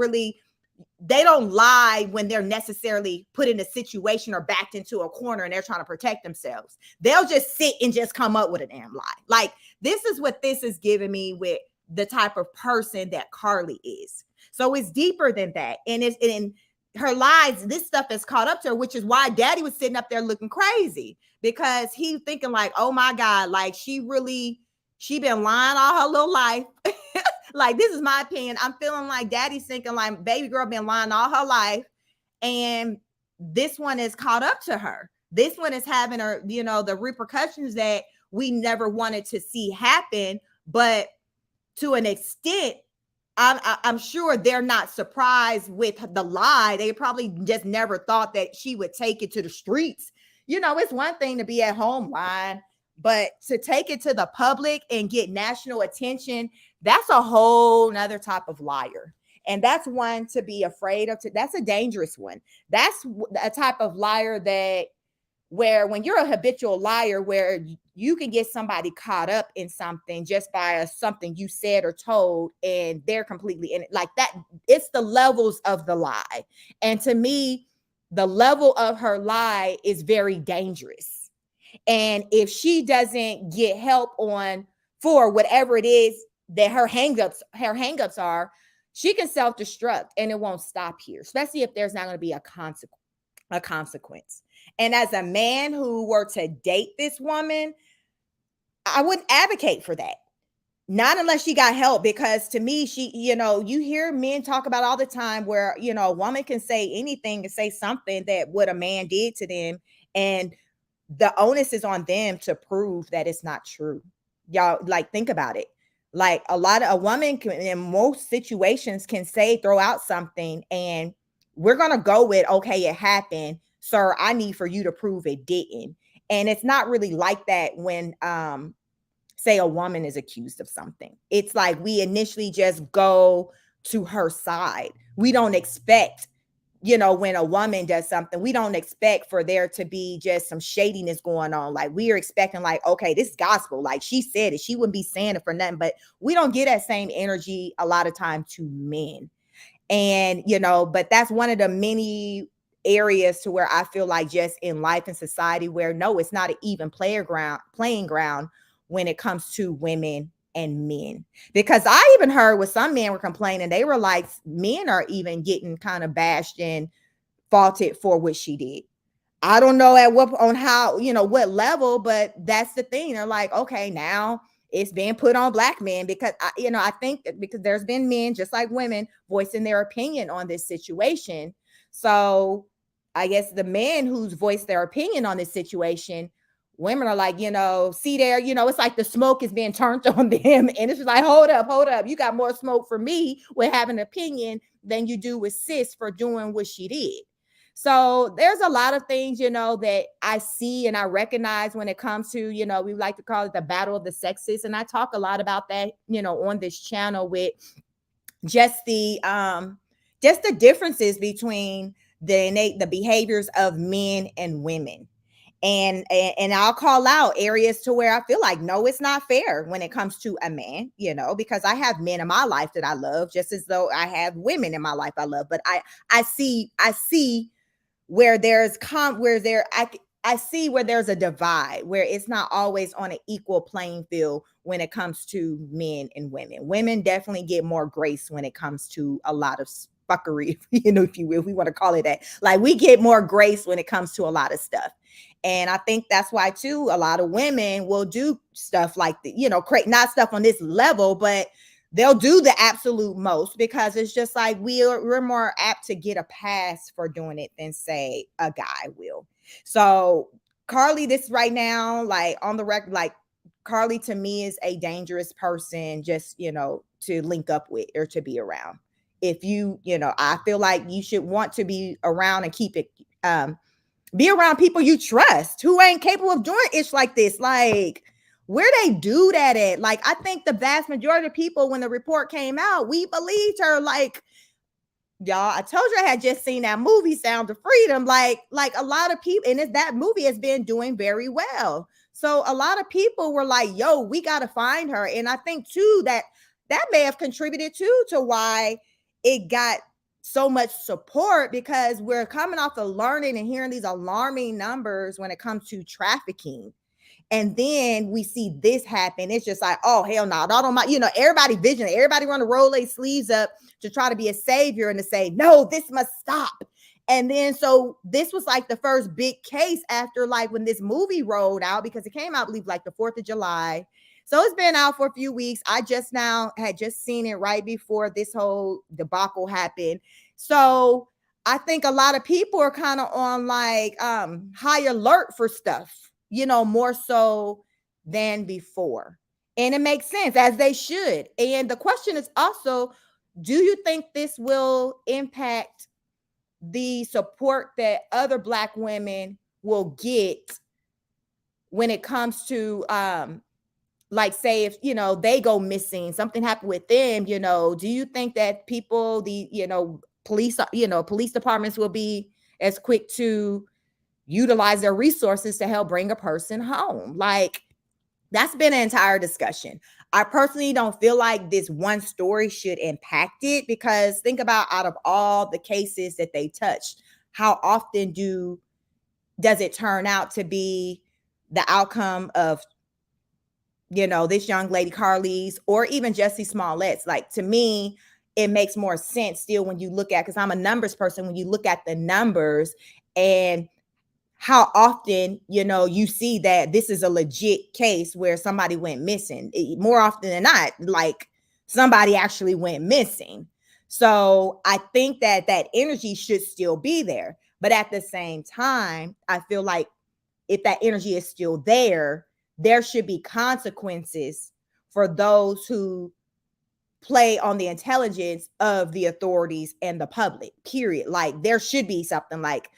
lie when they're necessarily put in a situation or backed into a corner and they're trying to protect themselves. They'll just sit and just come up with a damn lie. Like, this is what this is giving me with the type of person that Carlee is. So it's deeper than that. And it's in her lies, this stuff is caught up to her, which is why Daddy was sitting up there looking crazy, because he thinking like, oh my God, like she been lying all her little life. Like, this is my opinion. I'm feeling like Daddy's thinking like baby girl been lying all her life. And this one is caught up to her. This one is having her, the repercussions that we never wanted to see happen. But to an extent, I'm sure they're not surprised with the lie. They probably just never thought that she would take it to the streets. It's one thing to be at home lying, but to take it to the public and get national attention, that's a whole nother type of liar. And that's one to be afraid of. That's a dangerous one. That's a type of liar where when you're a habitual liar, where you can get somebody caught up in something just by something you said or told, and they're completely in it. Like that, it's the levels of the lie. And to me, the level of her lie is very dangerous. And if she doesn't get help for whatever it is that her hangups are, she can self-destruct and it won't stop here, especially if there's not going to be a consequence. And as a man who were to date this woman, I wouldn't advocate for that. Not unless she got help, because to me, you hear men talk about all the time where, a woman can say anything and say something that what a man did to them, and the onus is on them to prove that it's not true. Y'all, like, think about it. Like, a woman can, in most situations, can throw out something and we're going to go with, okay, it happened. Sir, I need for you to prove it didn't. And it's not really like that when, say, a woman is accused of something. It's like we initially just go to her side. We don't expect, when a woman does something, we don't expect for there to be just some shadiness going on. Like, we are expecting like, okay, this is gospel. Like, she said it. She wouldn't be saying it for nothing. But we don't get that same energy a lot of time to men. And, but that's one of the many areas to where I feel like just in life and society where, no, it's not an even playing ground when it comes to women and men. Because I even heard with some men were complaining, they were like, men are even getting kind of bashed and faulted for what she did. I don't know on how, what level, but that's the thing. They're like, okay, now it's being put on black men because I think that because there's been men just like women voicing their opinion on this situation. So I guess the men who's voiced their opinion on this situation, women are like, see there, it's like the smoke is being turned on them. And it's just like, hold up. You got more smoke for me with having an opinion than you do with sis for doing what she did. So there's a lot of things, that I see and I recognize when it comes to, we like to call it the battle of the sexes. And I talk a lot about that, on this channel with just the differences between the behaviors of men and women. And I'll call out areas to where I feel like, no, it's not fair when it comes to a man, because I have men in my life that I love, just as though I have women in my life I love. But I see where I see where there's a divide, where it's not always on an equal playing field when it comes to men and women. Women definitely get more grace when it comes to a lot of fuckery, if you will, if we want to call it that. Like, we get more grace when it comes to a lot of stuff. And I think that's why too, a lot of women will do stuff like not stuff on this level, but they'll do the absolute most, because it's just like we're more apt to get a pass for doing it than say a guy will. So Carlee, this right now, like on the record, like Carlee to me is a dangerous person just, to link up with or to be around. If I feel like you should want to be around and keep it, be around people you trust who ain't capable of doing ish like this. Like, where they do that at? Like, I think the vast majority of people, when the report came out, we believed her. Like, y'all, I told you I had just seen that movie Sound of Freedom. Like a lot of people, and that movie has been doing very well. So a lot of people were like, yo, we got to find her. And I think too that may have contributed too to why it got so much support, because we're coming off of learning and hearing these alarming numbers when it comes to trafficking. And then we see this happen. It's just like, oh, hell no. Everybody vigilant. Everybody want to roll their sleeves up to try to be a savior and to say, no, this must stop. And then, so this was like the first big case after like when this movie rolled out, because it came out, I believe, like the 4th of July. So it's been out for a few weeks. I had just seen it right before this whole debacle happened. So I think a lot of people are kind of on like high alert for stuff, more so than before. And it makes sense, as they should. And the question is also, do you think this will impact the support that other Black women will get when it comes to like, say, if they go missing, something happened with them, do you think that people, police departments will be as quick to utilize their resources to help bring a person home? Like, that's been an entire discussion. I personally don't feel like this one story should impact it, because think about, out of all the cases that they touched, how often does it turn out to be the outcome of this young lady Carlee's, or even Jussie Smollett's? Like, to me, it makes more sense still when you look at, because I'm a numbers person, when you look at the numbers and how often, you see that this is a legit case where somebody went missing. More often than not, like, somebody actually went missing. So I think that energy should still be there. But at the same time, I feel like if that energy is still there, there should be consequences for those who play on the intelligence of the authorities and the public, period. Like, there should be something like,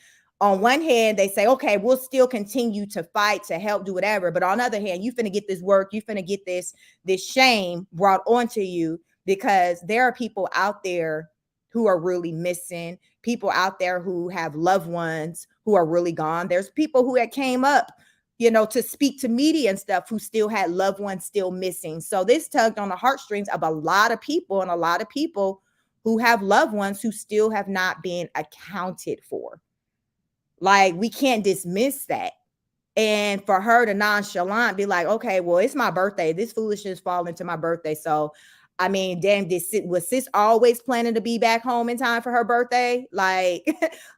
on one hand, they say, okay, we'll still continue to fight, to help, do whatever. But on the other hand, you finna get this work, you finna get this shame brought onto you, because there are people out there who are really missing, people out there who have loved ones who are really gone. There's people who had came up, to speak to media and stuff, who still had loved ones still missing. So this tugged on the heartstrings of a lot of people, and a lot of people who have loved ones who still have not been accounted for. Like, we can't dismiss that. And for her to nonchalant be like, okay, well, it's my birthday. This foolishness fall into my birthday, so I mean, damn, was sis always planning to be back home in time for her birthday? Like,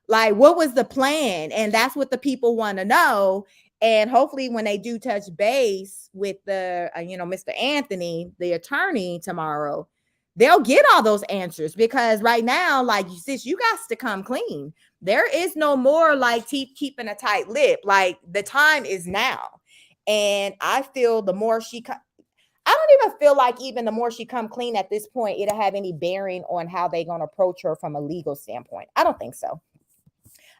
like what was the plan? And that's what the people want to know. And hopefully when they do touch base with the, Mr. Anthony, the attorney tomorrow, they'll get all those answers, because right now, like, sis, you got to come clean. There is no more like keeping a tight lip. Like, the time is now. And I feel the more I don't even feel like even the more she come clean at this point, it'll have any bearing on how they're going to approach her from a legal standpoint. I don't think so.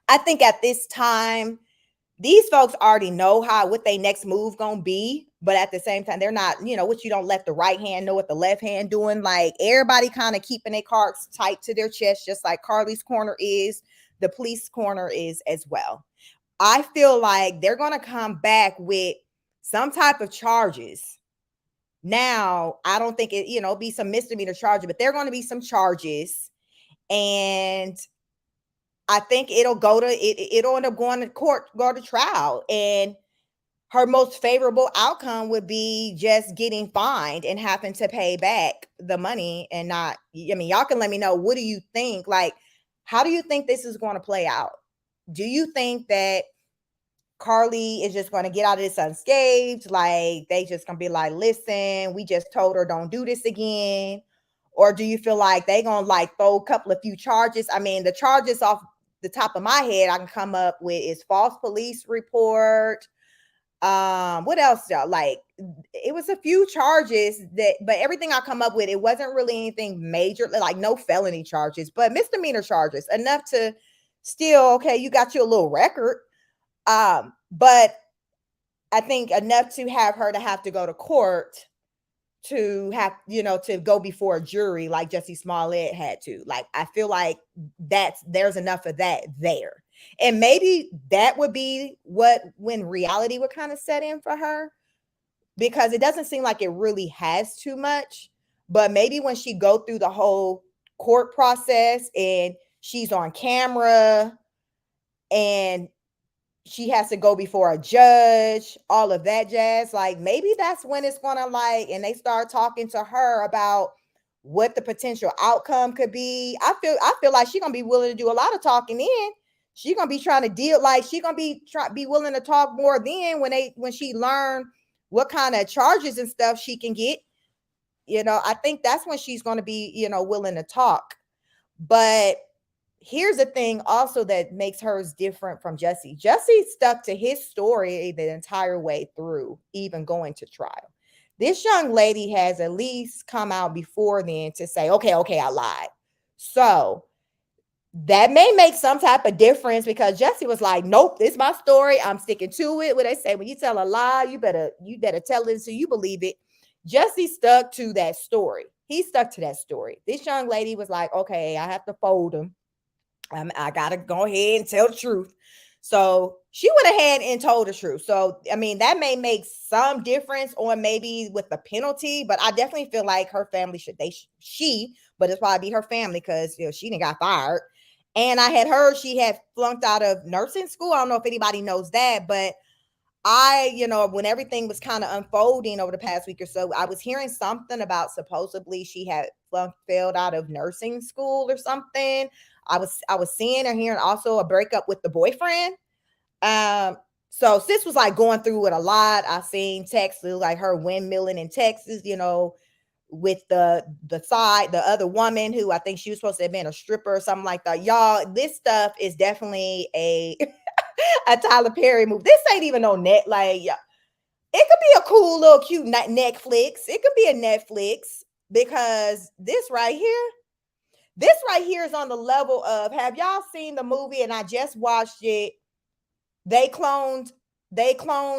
I think at this time, these folks already know what their next move gonna be, but at the same time, they're not, what you don't let the right hand know what the left hand doing. Like, everybody kind of keeping their cards tight to their chest, just like Carlee's corner is, the police corner is as well. I feel like they're gonna come back with some type of charges. Now, I don't think it, be some misdemeanor charges, but there are going to be some charges, and I think it'll end up going to court, go to trial, and her most favorable outcome would be just getting fined and having to pay back the money and not. I mean, y'all can let me know. What do you think? Like, how do you think this is going to play out? Do you think that Carlee is just going to get out of this unscathed? Like, they just going to be like, listen, we just told her don't do this again? Or do you feel like they going to like throw a few charges? I mean, the charges off the top of my head I can come up with is false police report. What else, y'all? Like, it was a few charges but everything I come up with, it wasn't really anything major, like no felony charges, but misdemeanor charges, enough to still, okay, you got your little record. But I think enough to have to go to court, to have, to go before a jury like Jussie Smollett had to. Like, I feel like there's enough of that there. And maybe that would be when reality would kind of set in for her, because it doesn't seem like it really has too much. But maybe when she go through the whole court process and she's on camera and she has to go before a judge, all of that jazz, like, maybe that's when it's gonna like, and they start talking to her about what the potential outcome could be. I feel like she's gonna be willing to do a lot of talking then. She's gonna be trying to deal, like, she's gonna be willing to talk more then when she learn what kind of charges and stuff she can get. I think that's when she's gonna be, willing to talk. But here's the thing also that makes hers different from Jussie. Jussie stuck to his story the entire way through, even going to trial. This young lady has at least come out before then to say, okay, I lied. So that may make some type of difference, because Jussie was like, nope, this is my story. I'm sticking to it. What they say, when you tell a lie, you better tell it until you believe it. Jussie stuck to that story. He stuck to that story. This young lady was like, okay, I have to fold him. I gotta go ahead and tell the truth. So she went ahead and told the truth. So, I mean, that may make some difference on maybe with the penalty, but I definitely feel like her family but it's probably be her family, because she didn't got fired. And I had heard she had flunked out of nursing school. I don't know if anybody knows that, but when everything was kind of unfolding over the past week or so, I was hearing something about supposedly she had failed out of nursing school or something. I was seeing or hearing also a breakup with the boyfriend. So sis was like going through it a lot. I seen texts like her windmilling in Texas, with the other woman who I think she was supposed to have been a stripper or something like that. Y'all, this stuff is definitely a Tyler Perry movie. This ain't even no net. Like, yeah, it could be a cool little cute Netflix. It could be a Netflix, because this right here is on the level of, have y'all seen the movie? And I just watched it. They cloned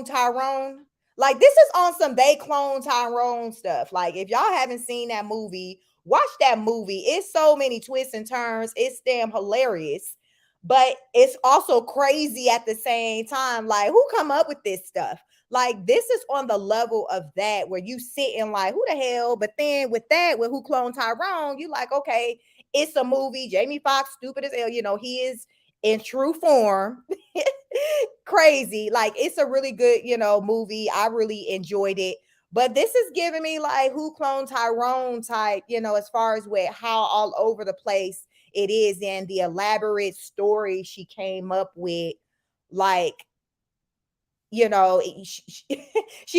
Tyrone. Like, this is on some they cloned Tyrone stuff. Like, if y'all haven't seen that movie, watch that movie. It's so many twists and turns. It's damn hilarious. But it's also crazy at the same time. Like, who come up with this stuff? Like, this is on the level of that, where you sit and like, who the hell? But then with Who Cloned Tyrone, you like, okay, it's a movie. Jamie Foxx, stupid as hell. He is in true form. Crazy. Like, it's a really good, movie. I really enjoyed it. But this is giving me like who cloned Tyrone type, as far as with how all over the place it is and the elaborate story she came up with. Like, she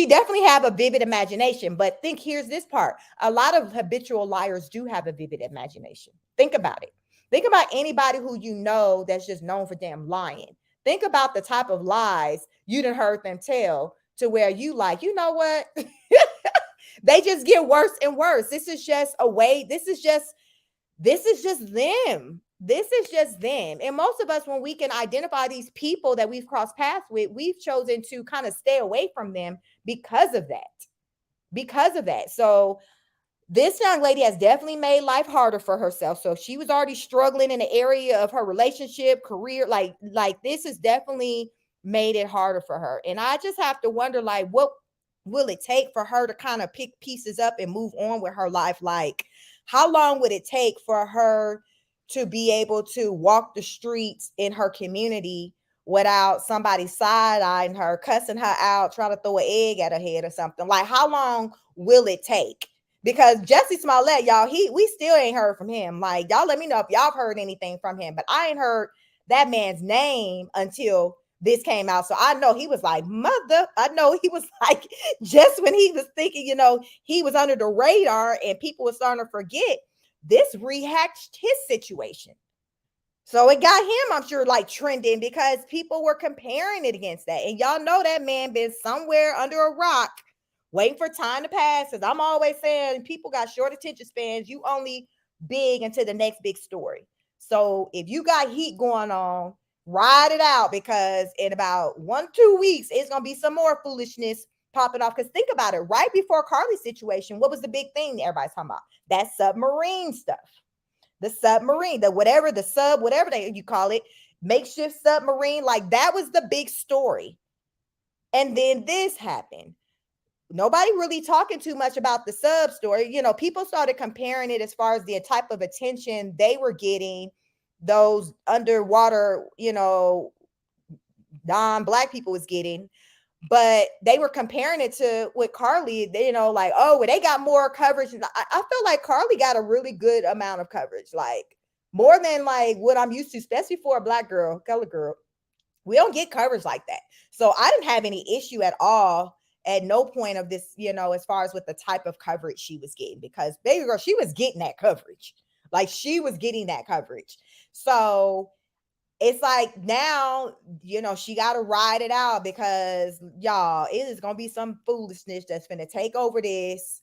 definitely have a vivid imagination. But here's this part. A lot of habitual liars do have a vivid imagination. Think about it. Think about anybody who that's just known for damn lying. Think about the type of lies you done heard them tell to where you like, you know what? They just get worse and worse. This is just a way. This is just them. This is just them. And most of us, when we can identify these people that we've crossed paths with, we've chosen to kind of stay away from them because of that. So this young lady has definitely made life harder for herself. So she was already struggling in the area of her relationship, career, like this has definitely made it harder for her. And I just have to wonder, like, what will it take for her to kind of pick pieces up and move on with her life? Like, how long would it take for her to be able to walk the streets in her community without somebody side-eyeing her, cussing her out, trying to throw an egg at her head or something? Like, how long will it take? Because Jussie Smollett, y'all, we still ain't heard from him. Like, y'all let me know if y'all heard anything from him. But I ain't heard that man's name until this came out. So I know he was like, mother. I know he was like, just when he was thinking, he was under the radar and people were starting to forget, this rehacked his situation. So it got him, I'm sure, like trending because people were comparing it against that. And y'all know that man been somewhere under a rock waiting for time to pass. Because I'm always saying people got short attention spans. You only big into the next big story. So if you got heat going on, ride it out, because in about 1-2 weeks, it's going to be some more foolishness popping off. Because think about it, right before Carlee's situation, what was the big thing that everybody's talking about? That submarine stuff. The submarine, whatever you call it, makeshift submarine, like that was the big story. And then this happened. Nobody really talking too much about the sub story. People started comparing it as far as the type of attention they were getting, those underwater, non-Black people was getting. But they were comparing it to with Carlee, like, oh, well, they got more coverage. I feel like Carlee got a really good amount of coverage, like more than like what I'm used to, especially for a Black girl, color girl. We don't get coverage like that. So I didn't have any issue at all at no point of this, as far as with the type of coverage she was getting, because baby girl, she was getting that coverage. Like she was getting that coverage. So it's like now, she got to ride it out because y'all, it is going to be some foolishness that's going to take over this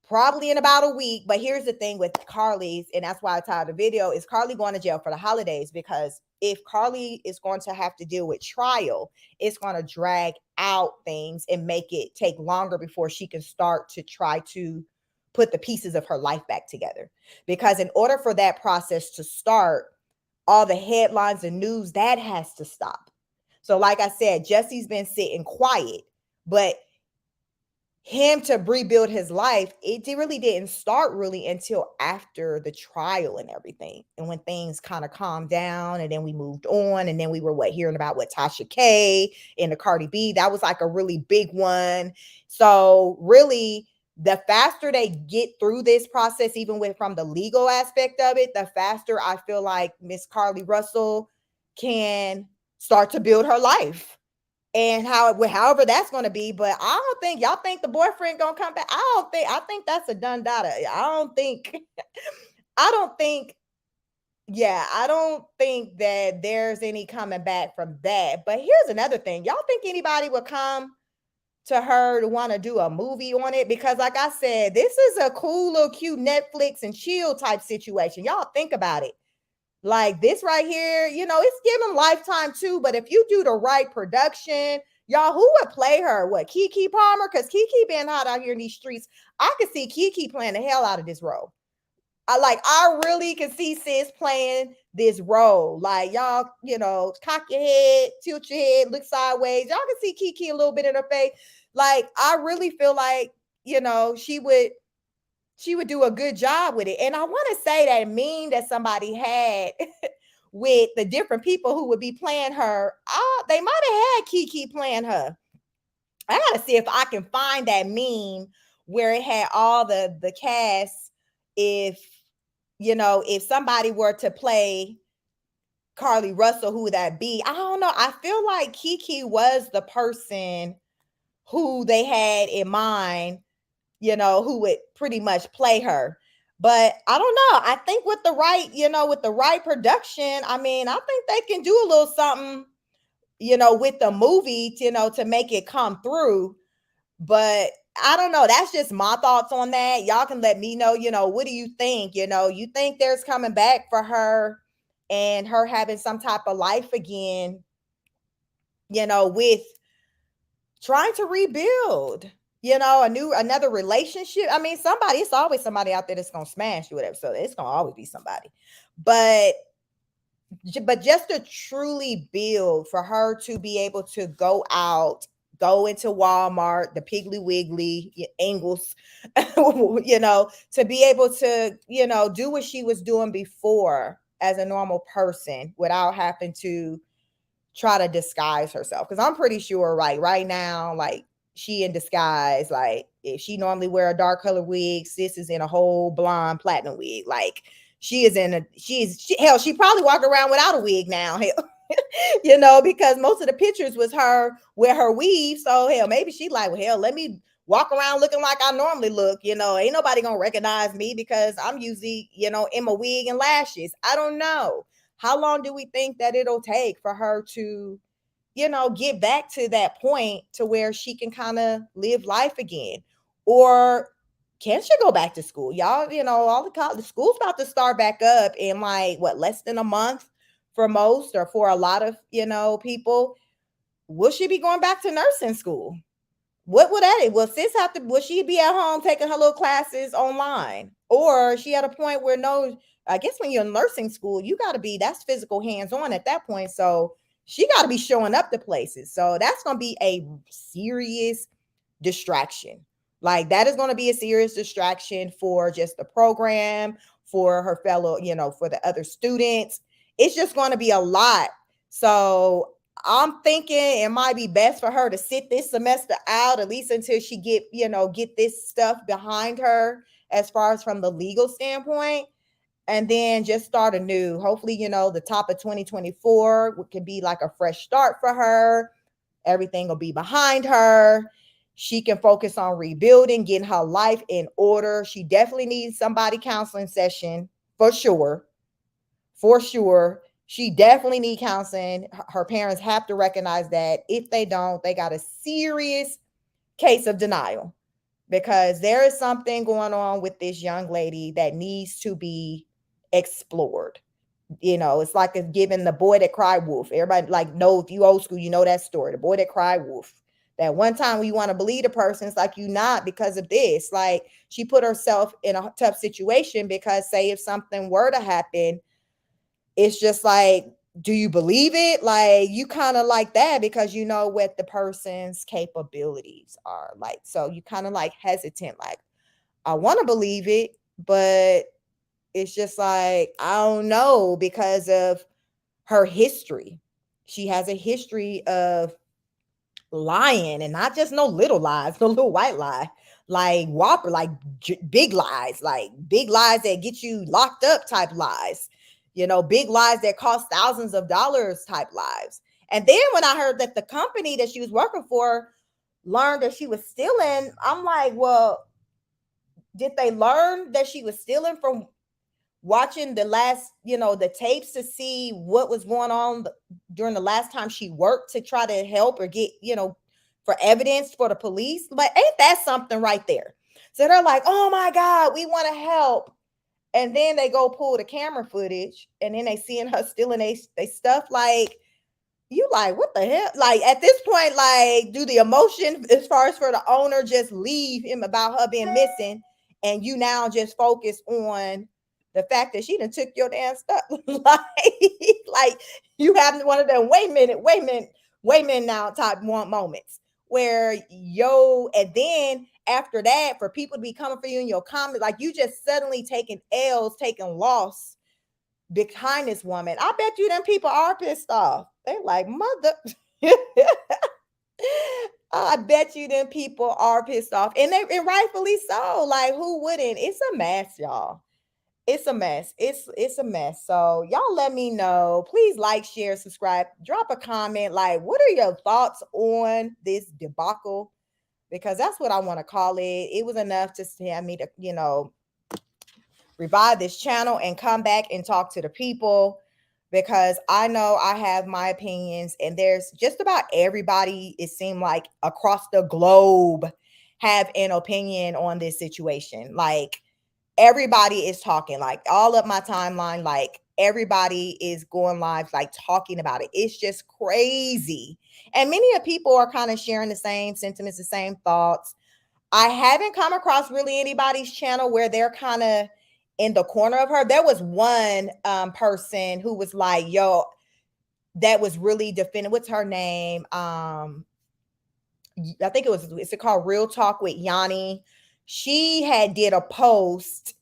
probably in about a week. But here's the thing with Carlee's, and that's why I titled the video, is Carlee going to jail for the holidays? Because if Carlee is going to have to deal with trial, it's going to drag out things and make it take longer before she can start to try to put the pieces of her life back together. Because in order for that process to start, all the headlines and news, that has to stop. So like I said, Jussie's been sitting quiet, but him to rebuild his life, it really didn't start really until after the trial and everything. And when things kind of calmed down and then we moved on, and then we were hearing about what Tasha K and the Cardi B, that was like a really big one. So really, the faster they get through this process, even from the legal aspect of it, the faster I feel like Miss Carlee Russell can start to build her life. And however that's going to be. But I don't think y'all think the boyfriend going to come back. I think that's a done data. I don't think that there's any coming back from that. But here's another thing. Y'all think anybody would come to her to want to do a movie on it? Because like I said, this is a cool little cute Netflix and chill type situation. Y'all think about it. Like this right here, it's giving Lifetime too. But if you do the right production, y'all, who would play her? What, Keke Palmer? Because Keke been hot out here in these streets. I could see Keke playing the hell out of this role. I really can see sis playing this role. Like y'all, cock your head, tilt your head, look sideways. Y'all can see Keke a little bit in her face. Like I really feel like, she would do a good job with it. And I want to say that meme that somebody had with the different people who would be playing her, they might have had Keke playing her. I gotta see if I can find that meme where it had all the cast. If if somebody were to play Carlee Russell, who would that be? I don't know. I feel like Kiki was the person who they had in mind, who would pretty much play her. But I don't know. I think with the right, with the right production, I mean, I think they can do a little something, with the movie, to make it come through. But I don't know. That's just my thoughts on that. Y'all can let me know, what do you think? You think there's coming back for her and her having some type of life again, with trying to rebuild, another relationship. I mean, it's always somebody out there that's gonna smash you, whatever. So it's gonna always be somebody. But just to truly build, for her to be able to go into Walmart, the Piggly Wiggly, Ingles, to be able to, do what she was doing before as a normal person without having to try to disguise herself. Because I'm pretty sure, right now, like, she in disguise. Like, if she normally wear a dark color wig, sis is in a whole blonde platinum wig. Like, she probably walk around without a wig now. Hell, because most of the pictures was her with her weave. So hell, maybe she like, well, hell, let me walk around looking like I normally look. Ain't nobody gonna recognize me because I'm usually, in my wig and lashes. I don't know. How long do we think that it'll take for her to, get back to that point to where she can kind of live life again? Or can she go back to school? Y'all, all the school's about to start back up in like less than a month for most, or for a lot of, people. Will she be going back to nursing school? What would that? Will sis have to? Will she be at home taking her little classes online, or is she at a point where no? I guess when you're in nursing school, you got to be. That's physical hands-on at that point. So she got to be showing up to places. So that's going to be a serious distraction. Like, that is going to be a serious distraction for just the program, for her fellow, for the other students. It's just going to be a lot. So I'm thinking it might be best for her to sit this semester out, at least until she get this stuff behind her, as far as from the legal standpoint, and then just start anew. Hopefully, the top of 2024 can be like a fresh start for her. Everything will be behind her. She can focus on rebuilding, getting her life in order. She definitely needs somebody counseling session for sure. For sure. She definitely needs counseling. Her parents have to recognize that. If they don't, they got a serious case of denial, because there is something going on with this young lady that needs to be explored. It's like it's giving the boy that cried wolf. Everybody know, if you old school, you know that story. The boy that cried wolf. That one time when you want to believe a person, it's like, you not because of this. Like, she put herself in a tough situation, because say if something were to happen, it's just like, do you believe it? Like, you kind of like that, because you know what the person's capabilities are like. So you kind of like hesitant, like, I want to believe it, but it's just like, I don't know, because of her history. She has a history of lying, and not just no little lies, no little white lie, like whopper, like big lies that get you locked up type lies, big lies that cost thousands of dollars type lies. And then when I heard that the company that she was working for learned that she was stealing, I'm like, well, did they learn that she was stealing from watching the last, the tapes, to see what was going on during the last time she worked, to try to help or get, for evidence for the police? But ain't that something right there? So they're like, oh my God, we want to help. And then they go pull the camera footage, and then they seeing her stealing they stuff. Like, you like, what the hell? Like, at this point, like, do the emotion, as far as for the owner, just leave him about her being missing, and you now just focus on the fact that she done took your damn stuff? like you have one of them wait a minute now type moments where and then after that, for people to be coming for you in your comments, like, you just suddenly taking L's, taking loss behind this woman. I bet you them people are pissed off. They like, mother. I bet you them people are pissed off, and rightfully so. Like, who wouldn't? It's a mess, y'all. It's a mess. It's a mess. So y'all let me know. Please like, share, subscribe, drop a comment. Like, what are your thoughts on this debacle? Because that's what I want to call it. It was enough to have me to, revive this channel and come back and talk to the people, because I know I have my opinions, and there's just about everybody, it seemed like, across the globe have an opinion on this situation. Like, everybody is talking, like, all of my timeline, like, everybody is going live, like, talking about it. It's just crazy. And many of people are kind of sharing the same sentiments, the same thoughts. I haven't come across really anybody's channel where they're kind of in the corner of her. There was one person who was like, yo, that was really defending, what's her name? I think it's called Real Talk with Yanni. She had did a post,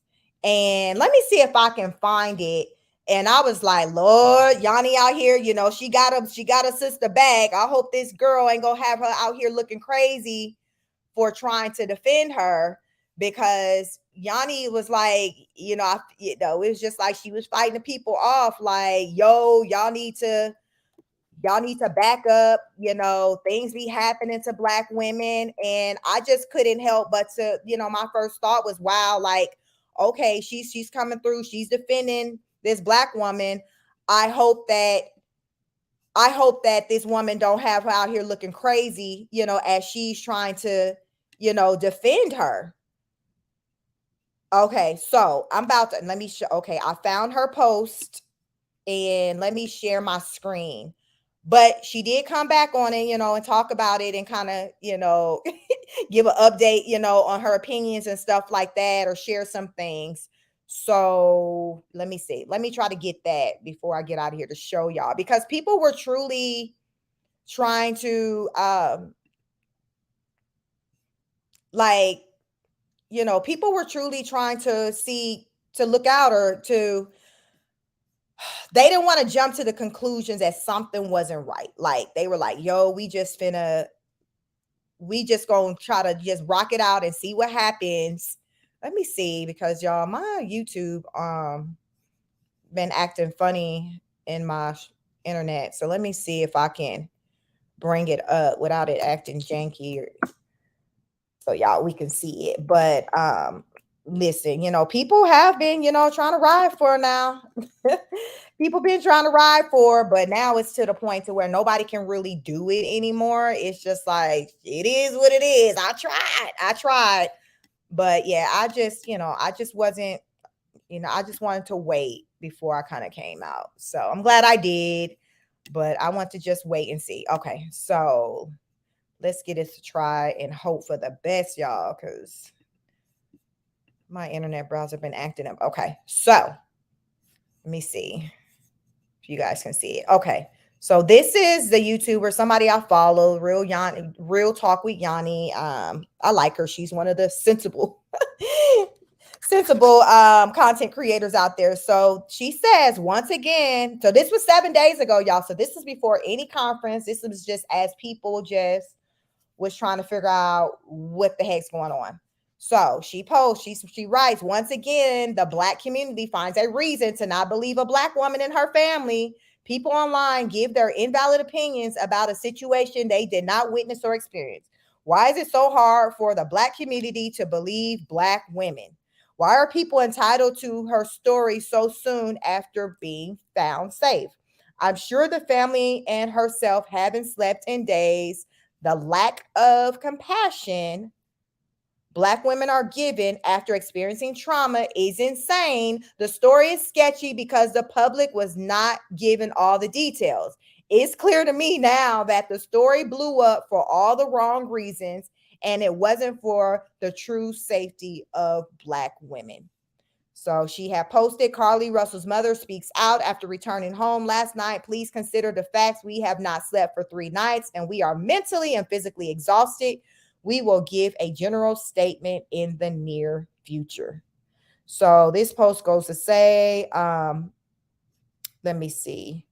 and let me see if I can find it. And I was like, Lord, Yanni out here, she got a sister back. I hope this girl ain't gonna have her out here looking crazy for trying to defend her, because Yanni was like, it was just like she was fighting the people off, like, yo, y'all need to back up, things be happening to Black women. And I just couldn't help but to, my first thought was, wow, like, okay, she's coming through, she's defending this Black woman. I hope that this woman don't have her out here looking crazy, as she's trying to, defend her. Okay, so I'm about to, let me show, okay, I found her post, and let me share my screen. But she did come back on it, and talk about it, and kind of, give an update, on her opinions and stuff like that, or share some things. So let me see. Let me try to get that before I get out of here to show y'all, because people were truly trying to, people were truly trying to look out, or they didn't want to jump to the conclusions that something wasn't right. Like, they were like, yo, we just gonna try to just rock it out and see what happens. Let me see, because y'all, my YouTube been acting funny in my internet. So let me see if I can bring it up without it acting janky, so y'all, we can see it. But listen, people have been, trying to ride for now. People been trying to ride for, but now it's to the point to where nobody can really do it anymore. It's just like, it is what it is. I tried. But yeah, I just wasn't, I just wanted to wait before I kind of came out. So I'm glad I did, but I want to just wait and see. Okay, so let's get it to try and hope for the best, y'all, because my internet browser been acting up. Okay, so let me see if you guys can see it. Okay, so this is the YouTuber, somebody I follow, Real Talk with Yanni. I like her. She's one of the sensible content creators out there. So she says, once again, so this was 7 days ago, y'all. So this is before any conference. This was just as people just was trying to figure out what the heck's going on. So she posts, she writes, once again, the Black community finds a reason to not believe a Black woman and her family. People online give their invalid opinions about a situation they did not witness or experience. Why is it so hard for the Black community to believe Black women? Why are people entitled to her story so soon after being found safe? I'm sure the family and herself haven't slept in days. The lack of compassion Black women are given after experiencing trauma is insane. The story is sketchy because the public was not given all the details. It's clear to me now that the story blew up for all the wrong reasons, and it wasn't for the true safety of Black women. So she had posted, Carlee Russell's mother speaks out after returning home last night. Please consider the facts. We have not slept for 3 nights and we are mentally and physically exhausted. We will give a general statement in the near future. So this post goes to say, let me see.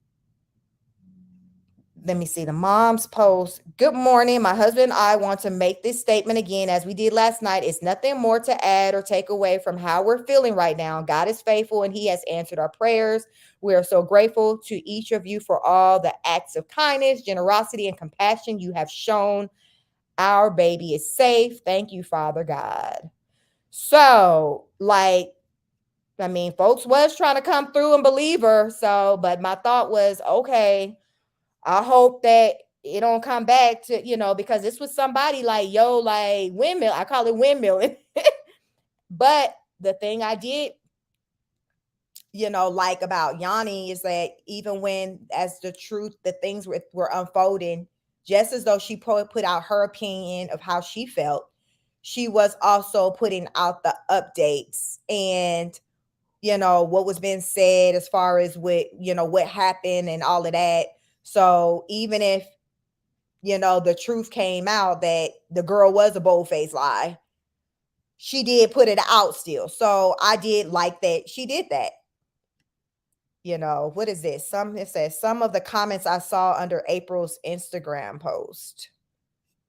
let me see the mom's post. Good morning. My husband and I want to make this statement again, as we did last night. It's nothing more to add or take away from how we're feeling right now. God is faithful and he has answered our prayers. We are so grateful to each of you for all the acts of kindness, generosity, and compassion you have shown. Our baby is safe. Thank you, Father God. So, like, I mean, folks was trying to come through and believe her. So, but my thought was, okay, I hope that it don't come back to, because this was somebody like, yo, like windmill. I call it windmill. But the thing I did, like about Yanni is that even when, as the truth, the things were unfolding, just as though she put out her opinion of how she felt, she was also putting out the updates and, what was being said as far as what happened and all of that. So even if, the truth came out that the girl was a bold-faced lie, she did put it out still. So I did like that she did that. What is this? It says some of the comments I saw under April's Instagram post.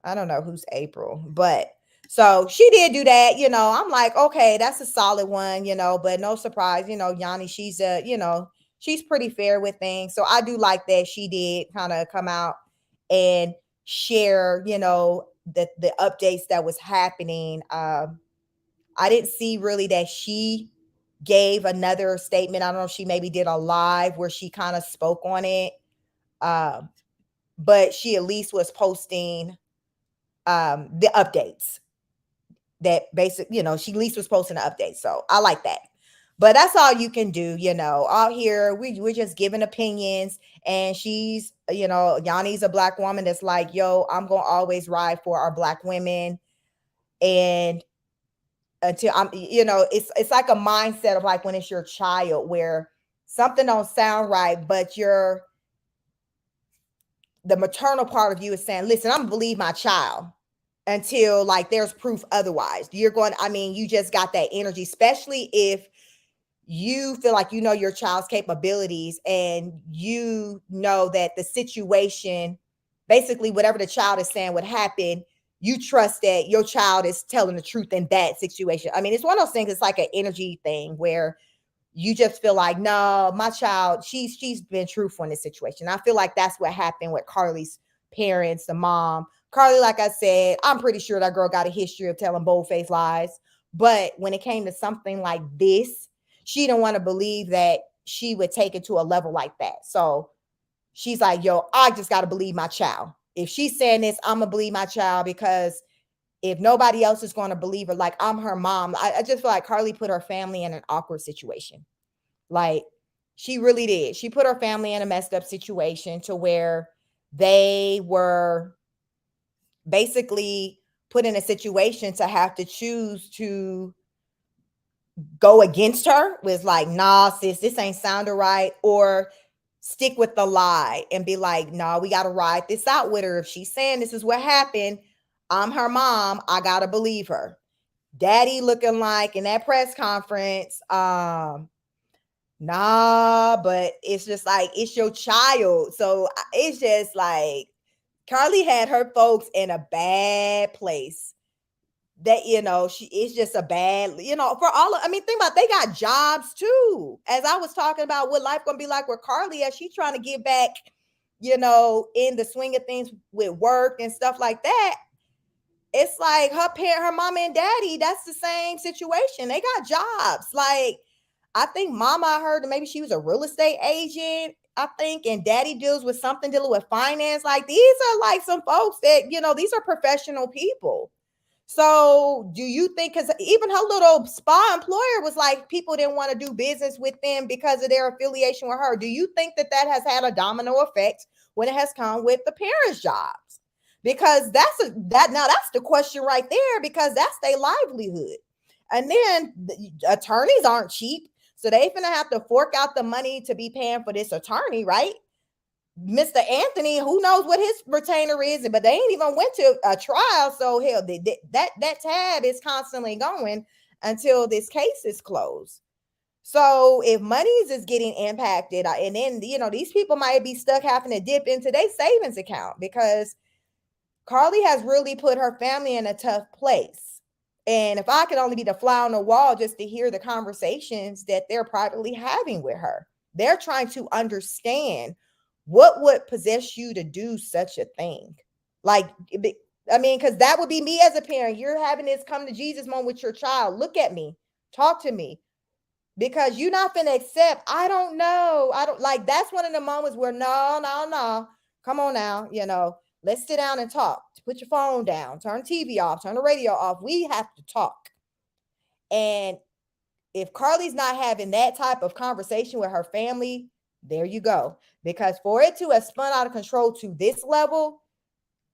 I don't know who's April, but so she did do that. I'm like, okay, that's a solid one, but no surprise, Yanni, she's she's pretty fair with things. So I do like that she did kind of come out and share, the updates that was happening. I didn't see really that she gave another statement. I don't know if she maybe did a live where she kind of spoke on it. But she at least was posting the updates that she at least was posting the updates. So I like that. But that's all you can do, out here. We're just giving opinions. And she's, Yanni's a Black woman that's like, yo, I'm going to always ride for our Black women. And until it's like a mindset of like when it's your child where something don't sound right, but the maternal part of you is saying, listen, I'm gonna believe my child until like there's proof otherwise. You just got that energy, especially if you feel like your child's capabilities and that the situation, basically whatever the child is saying would happen, you trust that your child is telling the truth in that situation. I mean, it's one of those things, it's like an energy thing where you just feel like, no, my child, she's been truthful in this situation. I feel like that's what happened with Carlee's parents, the mom. Carlee, like I said, I'm pretty sure that girl got a history of telling bold-faced lies. But when it came to something like this, she didn't want to believe that she would take it to a level like that. So she's like, yo, I just got to believe my child. If she's saying this, I'm going to believe my child, because if nobody else is going to believe her, like I'm her mom. I just feel like Carlee put her family in an awkward situation. Like she really did. She put her family in a messed up situation to where they were basically put in a situation to have to choose to go against her. Was like, nah, sis, this ain't sounding right, or stick with the lie and be like, no, we got to ride this out with her. If she's saying this is what happened, I'm her mom, I got to believe her. Daddy looking like in that press conference, nah, but it's just like, it's your child. So it's just like, Carlee had her folks in a bad place. That, it's just a bad, for all of, think about it, they got jobs too. As I was talking about what life gonna be like with Carlee as she's trying to get back, in the swing of things with work and stuff like that. It's like her mama and daddy, that's the same situation. They got jobs. Like, I think mama, I heard that maybe she was a real estate agent, I think, and daddy deals with something dealing with finance. Like, these are like some folks that, these are professional people. So do you think, because even her little spa employer was like, people didn't want to do business with them because of their affiliation with her. Do you think that has had a domino effect when it has come with the parents' jobs? Because that's the question right there, because that's their livelihood. And then the attorneys aren't cheap. So they finna have to fork out the money to be paying for this attorney, right? Mr. Anthony, who knows what his retainer is, but they ain't even went to a trial. So hell, that tab is constantly going until this case is closed. So if monies is getting impacted, and then these people might be stuck having to dip into their savings account because Carlee has really put her family in a tough place. And if I could only be the fly on the wall just to hear the conversations that they're privately having with her, they're trying to understand what would possess you to do such a thing. Like, I mean, because that would be me as a parent. You're having this come to Jesus moment with your child. Look at me, talk to me, because you're not gonna accept. I don't know. I don't like. That's one of the moments where no. Come on now, let's sit down and talk. Put your phone down, turn TV off, turn the radio off. We have to talk. And if Carlee's not having that type of conversation with her family, there you go. Because for it to have spun out of control to this level,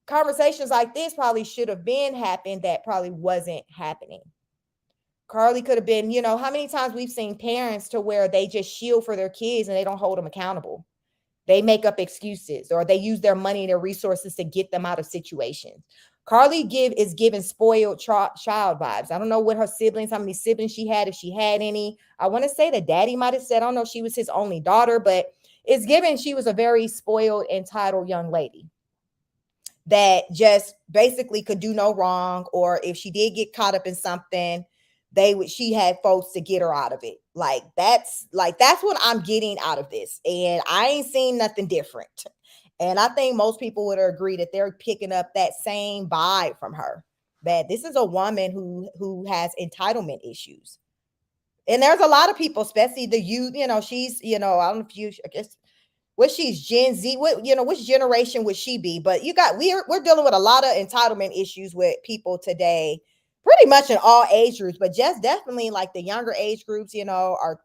conversations like this probably should have been happened. That probably wasn't happening. Carlee could have been, how many times we've seen parents to where they just shield for their kids and they don't hold them accountable. They make up excuses or they use their money and their resources to get them out of situations. Carlee is giving spoiled child vibes. I don't know what her siblings, how many siblings she had, if she had any. I want to say that daddy might have said, I don't know, she was his only daughter, but it's given she was a very spoiled, entitled young lady that just basically could do no wrong. Or if she did get caught up in something, she had folks to get her out of it. That's what I'm getting out of this. And I ain't seen nothing different. And I think most people would agree that they're picking up that same vibe from her, that this is a woman who has entitlement issues. And there's a lot of people, especially the youth, she's, I don't know if you, I guess, what she's Gen Z, which generation would she be? But we're dealing with a lot of entitlement issues with people today, pretty much in all age groups, but just definitely like the younger age groups, our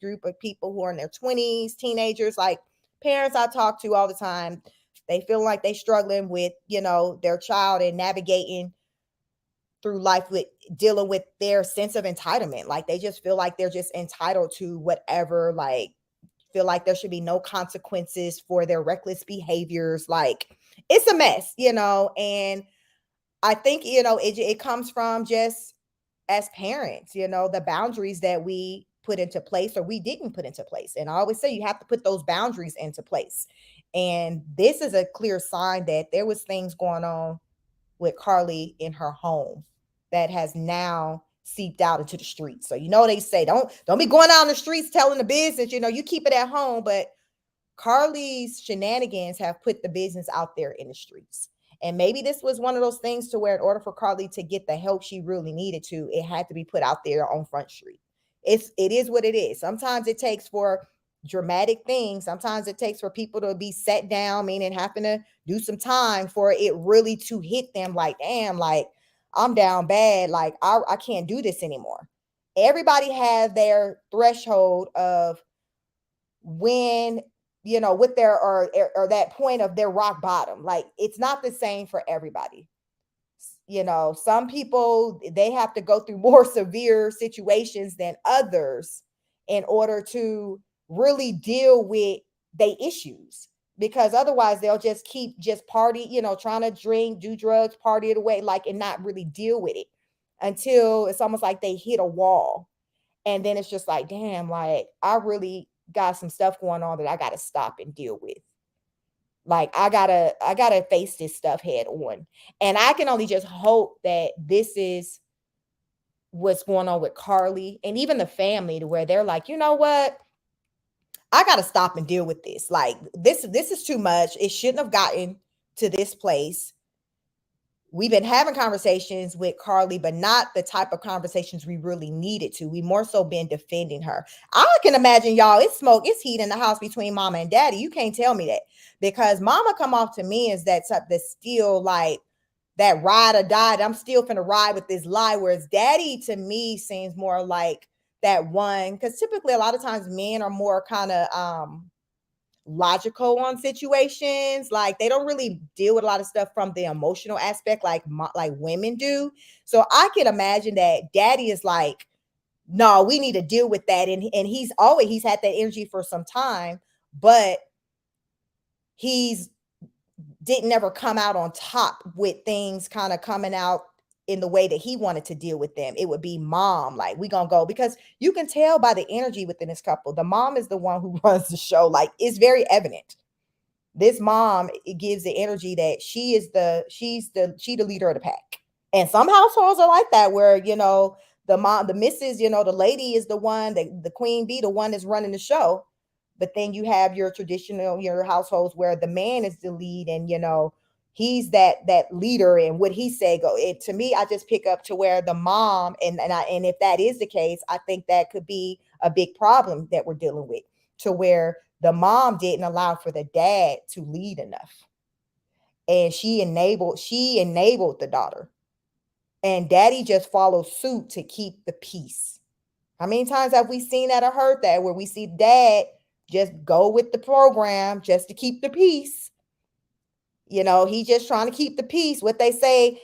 group of people who are in their 20s, teenagers, like parents I talk to all the time. They feel like they struggling with, their child and navigating through life with dealing with their sense of entitlement. Like they just feel like they're just entitled to whatever, like feel like there should be no consequences for their reckless behaviors. Like it's a mess, and I think, it comes from just as parents, the boundaries that we put into place or we didn't put into place. And I always say you have to put those boundaries into place. And this is a clear sign that there was things going on with Carlee in her home that has now seeped out into the streets. So, they say, don't be going out on the streets telling the business, you keep it at home. But Carlee's shenanigans have put the business out there in the streets. And maybe this was one of those things to where in order for Carlee to get the help she really needed to, it had to be put out there on Front Street. It is what it is. Sometimes it takes for dramatic things. Sometimes it takes for people to be set down, meaning having to do some time for it really to hit them like, damn, like I'm down bad. Like I can't do this anymore. Everybody has their threshold of when, with their or that point of their rock bottom. Like it's not the same for everybody. Some people, they have to go through more severe situations than others in order to really deal with their issues, because otherwise they'll just keep just party, trying to drink, do drugs, party it away, like, and not really deal with it until it's almost like they hit a wall. And then it's just like, damn, like I really got some stuff going on that I got to stop and deal with. Like I gotta face this stuff head on. And I can only just hope that this is what's going on with Carlee and even the family, to where they're like, you know what? I gotta stop and deal with this. Like this is too much. It shouldn't have gotten to this place. We've been having conversations with Carlee, but not the type of conversations we really needed to. We more so been defending her. I can imagine, y'all, it's heat in the house between mama and daddy. You can't tell me that, because mama come off to me as that type that's still like that ride or die. I'm still finna ride with this lie. Whereas daddy to me seems more like that one, because typically a lot of times men are more kind of logical on situations. Like they don't really deal with a lot of stuff from the emotional aspect like women do. So I can imagine that daddy is like, no, we need to deal with that. And he's had that energy for some time, but he's didn't ever come out on top with things kind of coming out in the way that he wanted to deal with them. It would be mom, like, we gonna go, because you can tell by the energy within this couple. The mom is the one who runs the show. Like, it's very evident. This mom, it gives the energy that she's the leader of the pack. And some households are like that, where, the mom, the missus, the lady is the one, the queen bee, the one that's running the show. But then you have your traditional, your households where the man is the lead, and he's that leader, and what he say go. It, to me, I just pick up to where the mom, and if that is the case, I think that could be a big problem that we're dealing with, to where the mom didn't allow for the dad to lead enough, and she enabled the daughter, and daddy just followed suit to keep the peace. How many times have we seen that or heard that, where we see dad just go with the program just to keep the peace? He just trying to keep the peace. What they say,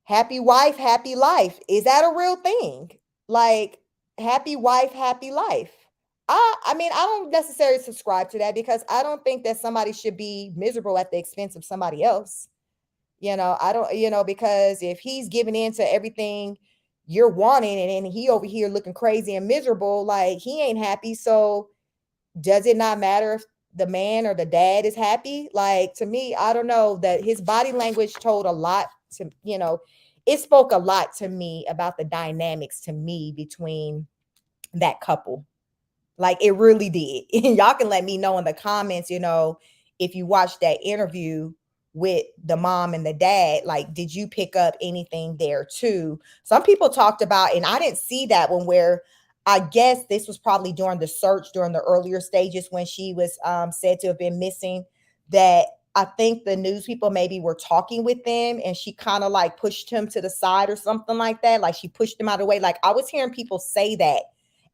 happy wife, happy life. Is that a real thing? Like, happy wife, happy life. I mean, I don't necessarily subscribe to that, because I don't think that somebody should be miserable at the expense of somebody else. I don't, because if he's giving in to everything you're wanting, and he over here looking crazy and miserable, like, he ain't happy. So does it not matter if the man or the dad is happy? Like, to me, I don't know, that his body language told a lot to, it spoke a lot to me about the dynamics, to me, between that couple. Like, it really did. Y'all can let me know in the comments, if you watched that interview with the mom and the dad, like, did you pick up anything there too? Some people talked about, and I didn't see that one, where I guess this was probably during the search, during the earlier stages when she was said to have been missing, that I think the news people maybe were talking with them, and she kind of like pushed him to the side or something like that. Like, she pushed him out of the way. Like, I was hearing people say that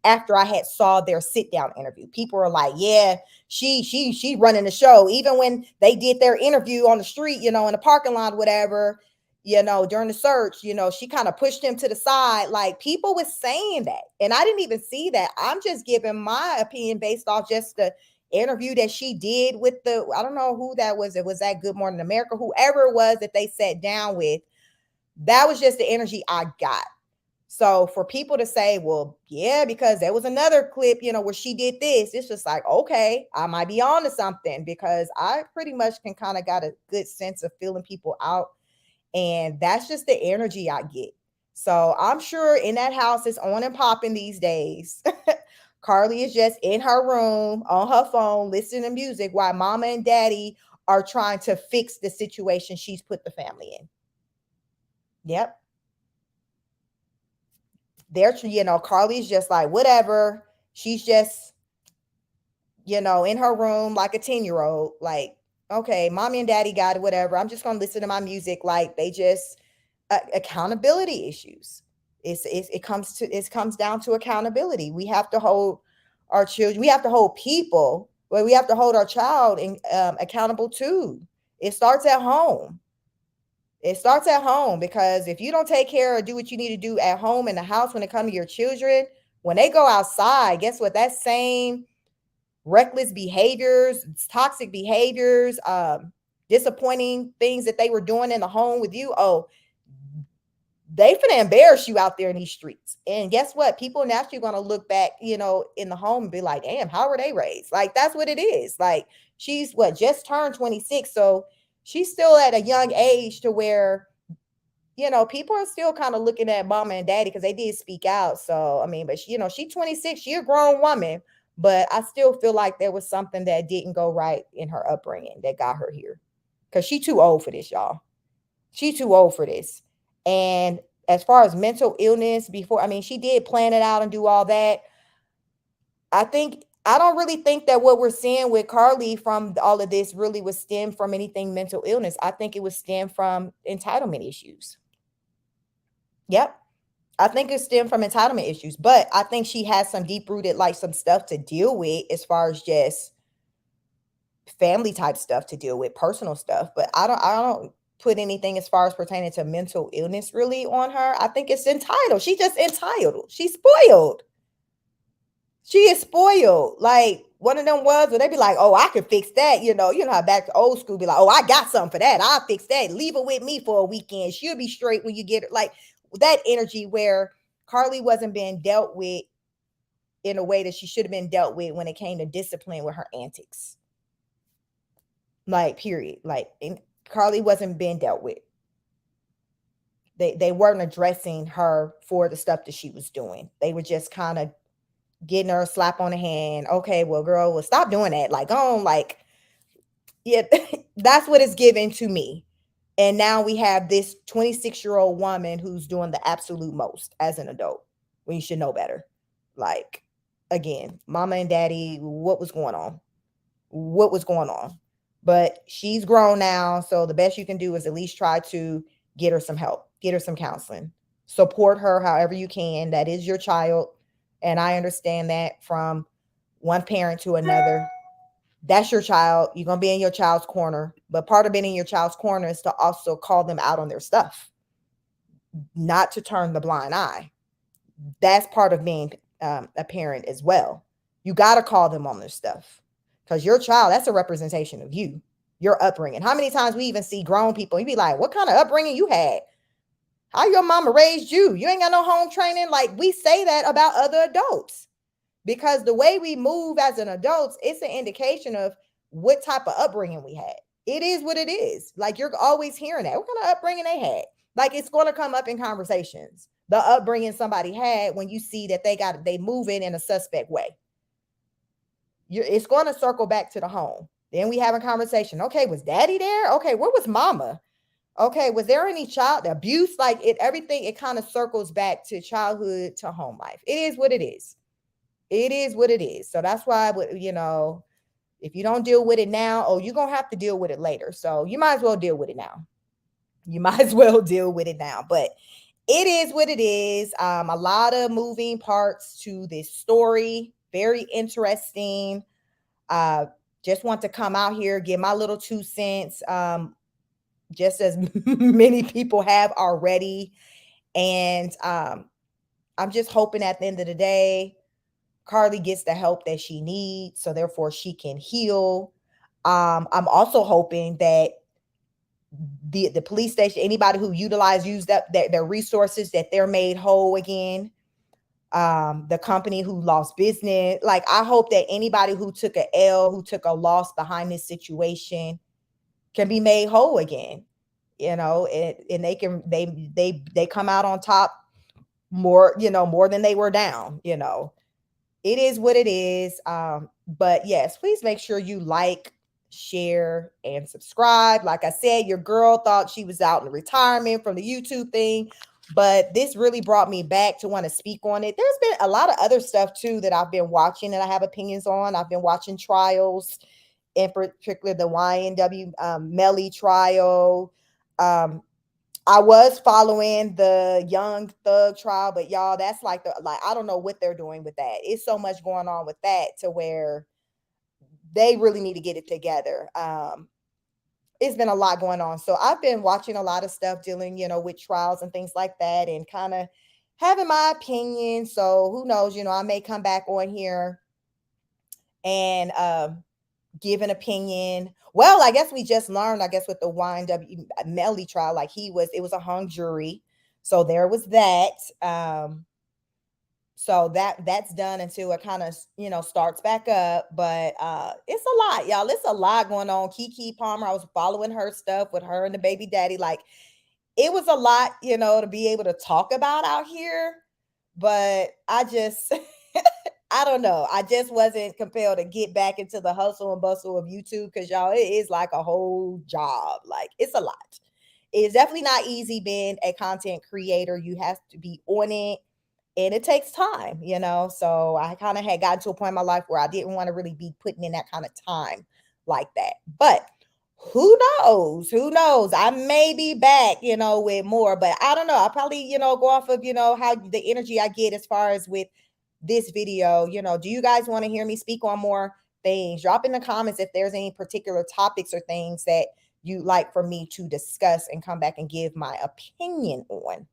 after I had saw their sit down interview. People were like, yeah, she running the show. Even when they did their interview on the street, in the parking lot, whatever, during the search, she kind of pushed him to the side. Like, people was saying that, and I didn't even see that. I'm just giving my opinion based off just the interview that she did with I don't know who that was. It was that Good Morning America, whoever it was that they sat down with. That was just the energy I got. So for people to say, well, yeah, because there was another clip, where she did this, it's just like, okay, I might be on to something, because I pretty much can kind of got a good sense of feeling people out. And that's just the energy I get. So I'm sure in that house, it's on and popping these days. Carlee is just in her room on her phone, listening to music, while mama and daddy are trying to fix the situation she's put the family in. Yep. Carlee's just like, whatever. She's just, in her room like a 10-year-old. Like, okay, mommy and daddy got it, whatever. I'm just going to listen to my music. Like, they just, accountability issues. It comes down to accountability. We have to hold our children. We have to hold people, but we have to hold our child accountable too. It starts at home. It starts at home, because if you don't take care or do what you need to do at home in the house when it comes to your children, when they go outside, guess what? That same reckless behaviors, toxic behaviors, disappointing things that they were doing in the home with you, they finna embarrass you out there in these streets. And guess what? People naturally going to look back, in the home and be like, damn, how were they raised? Like, that's what it is. Like, she's just turned 26. So she's still at a young age to where, people are still kind of looking at mama and daddy, because they did speak out. So, I mean, but she's 26, she's a grown woman, but I still feel like there was something that didn't go right in her upbringing that got her here, because she's too old for this, y'all. She's too old for this. And as far as mental illness before, I mean, she did plan it out and do all that. I don't really think that what we're seeing with Carlee from all of this really was stem from anything mental illness. I think it was stem from entitlement issues. Yep. I think it stemmed from entitlement issues, but I think she has some deep rooted, like, some stuff to deal with as far as just family type stuff to deal with, personal stuff. But I don't put anything as far as pertaining to mental illness really on her. I think it's entitled. She's just entitled. She's spoiled. She is spoiled. Like, one of them was where they be like, oh, I could fix that. You know how back to old school be like, oh, I got something for that. I'll fix that. Leave her with me for a weekend. She'll be straight when you get her. Like that energy where Carlee wasn't being dealt with in a way that she should have been dealt with when it came to discipline with her antics. Like, period. Like, Carlee wasn't being dealt with. They weren't addressing her for the stuff that she was doing. They were just kind of getting her a slap on the hand. Okay, well, girl, well, stop doing that. Like, yeah, that's what it's given to me. And now we have this 26-year-old woman who's doing the absolute most as an adult when you should know better. Like, again, mama and daddy, what was going on? What was going on? But she's grown now. So the best you can do is at least try to get her some help, get her some counseling, support her however you can. That is your child. And I understand that from one parent to another. That's your child. You're going to be in your child's corner. But part of being in your child's corner is to also call them out on their stuff, not to turn the blind eye. That's part of being a parent as well. You got to call them on their stuff because your child, that's a representation of you, your upbringing. How many times we even see grown people, you be like, what kind of upbringing you had? How your mama raised you? You ain't got no home training. Like we say that about other adults. Because the way we move as an adult, it's an indication of what type of upbringing we had. It is what it is. Like you're always hearing that. What kind of upbringing they had? Like it's going to come up in conversations. The upbringing somebody had when you see that they move in a suspect way. It's going to circle back to the home. Then we have a conversation. Okay, was daddy there? Okay, where was mama? Okay, was there any child abuse? Like everything, it kind of circles back to childhood to home life. It is what it is. It is what it is. So that's why, if you don't deal with it now, you're going to have to deal with it later. So you might as well deal with it now. But it is what it is. A lot of moving parts to this story. Very interesting. Just want to come out here, give my little 2 cents, just as many people have already. And I'm just hoping at the end of the day, Carlee gets the help that she needs, so therefore she can heal. I'm also hoping that the police station, anybody who used up their resources, that they're made whole again. The company who lost business, like I hope that anybody who took a L, who took a loss behind this situation, can be made whole again. And they come out on top more than they were down. It is what it is. But yes, please make sure you like, share, and subscribe. Like I said, your girl thought she was out in retirement from the YouTube thing, but this really brought me back to want to speak on it. There's been a lot of other stuff too that I've been watching and I have opinions on. I've been watching trials, in particular the YNW Melly trial. I was following the Young Thug trial, but y'all, that's like I don't know what they're doing with that. It's so much going on with that to where they really need to get it together. It's been a lot going on. So I've been watching a lot of stuff dealing, with trials and things like that and kind of having my opinion. So who knows, I may come back on here and give an opinion. Well, I guess we just learned, with the YNW Melly trial, like it was a hung jury. So there was that. So that's done until it kind of, starts back up. But it's a lot, y'all. It's a lot going on. Keke Palmer, I was following her stuff with her and the baby daddy. Like it was a lot, to be able to talk about out here. But I just... I don't know. I just wasn't compelled to get back into the hustle and bustle of YouTube because y'all, it is like a whole job. Like it's a lot. It's definitely not easy being a content creator. You have to be on it and it takes time, So I kind of had gotten to a point in my life where I didn't want to really be putting in that kind of time like that. But who knows? I may be back, with more, but I don't know. I'll probably, go off of, how the energy I get as far as with this video. Do you guys want to hear me speak on more things? Drop in the comments if there's any particular topics or things that you like for me to discuss and come back and give my opinion on,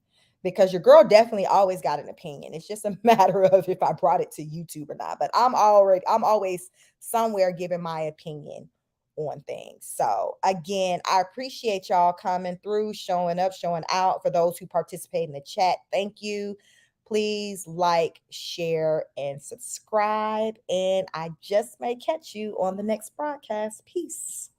because your girl definitely always got an opinion. It's just a matter of if I brought it to YouTube or not. But I'm always somewhere giving my opinion on things. So again, I appreciate y'all coming through, showing up, showing out. For those who participate in the chat, thank you. Please like, share, and subscribe. And I just may catch you on the next broadcast. Peace.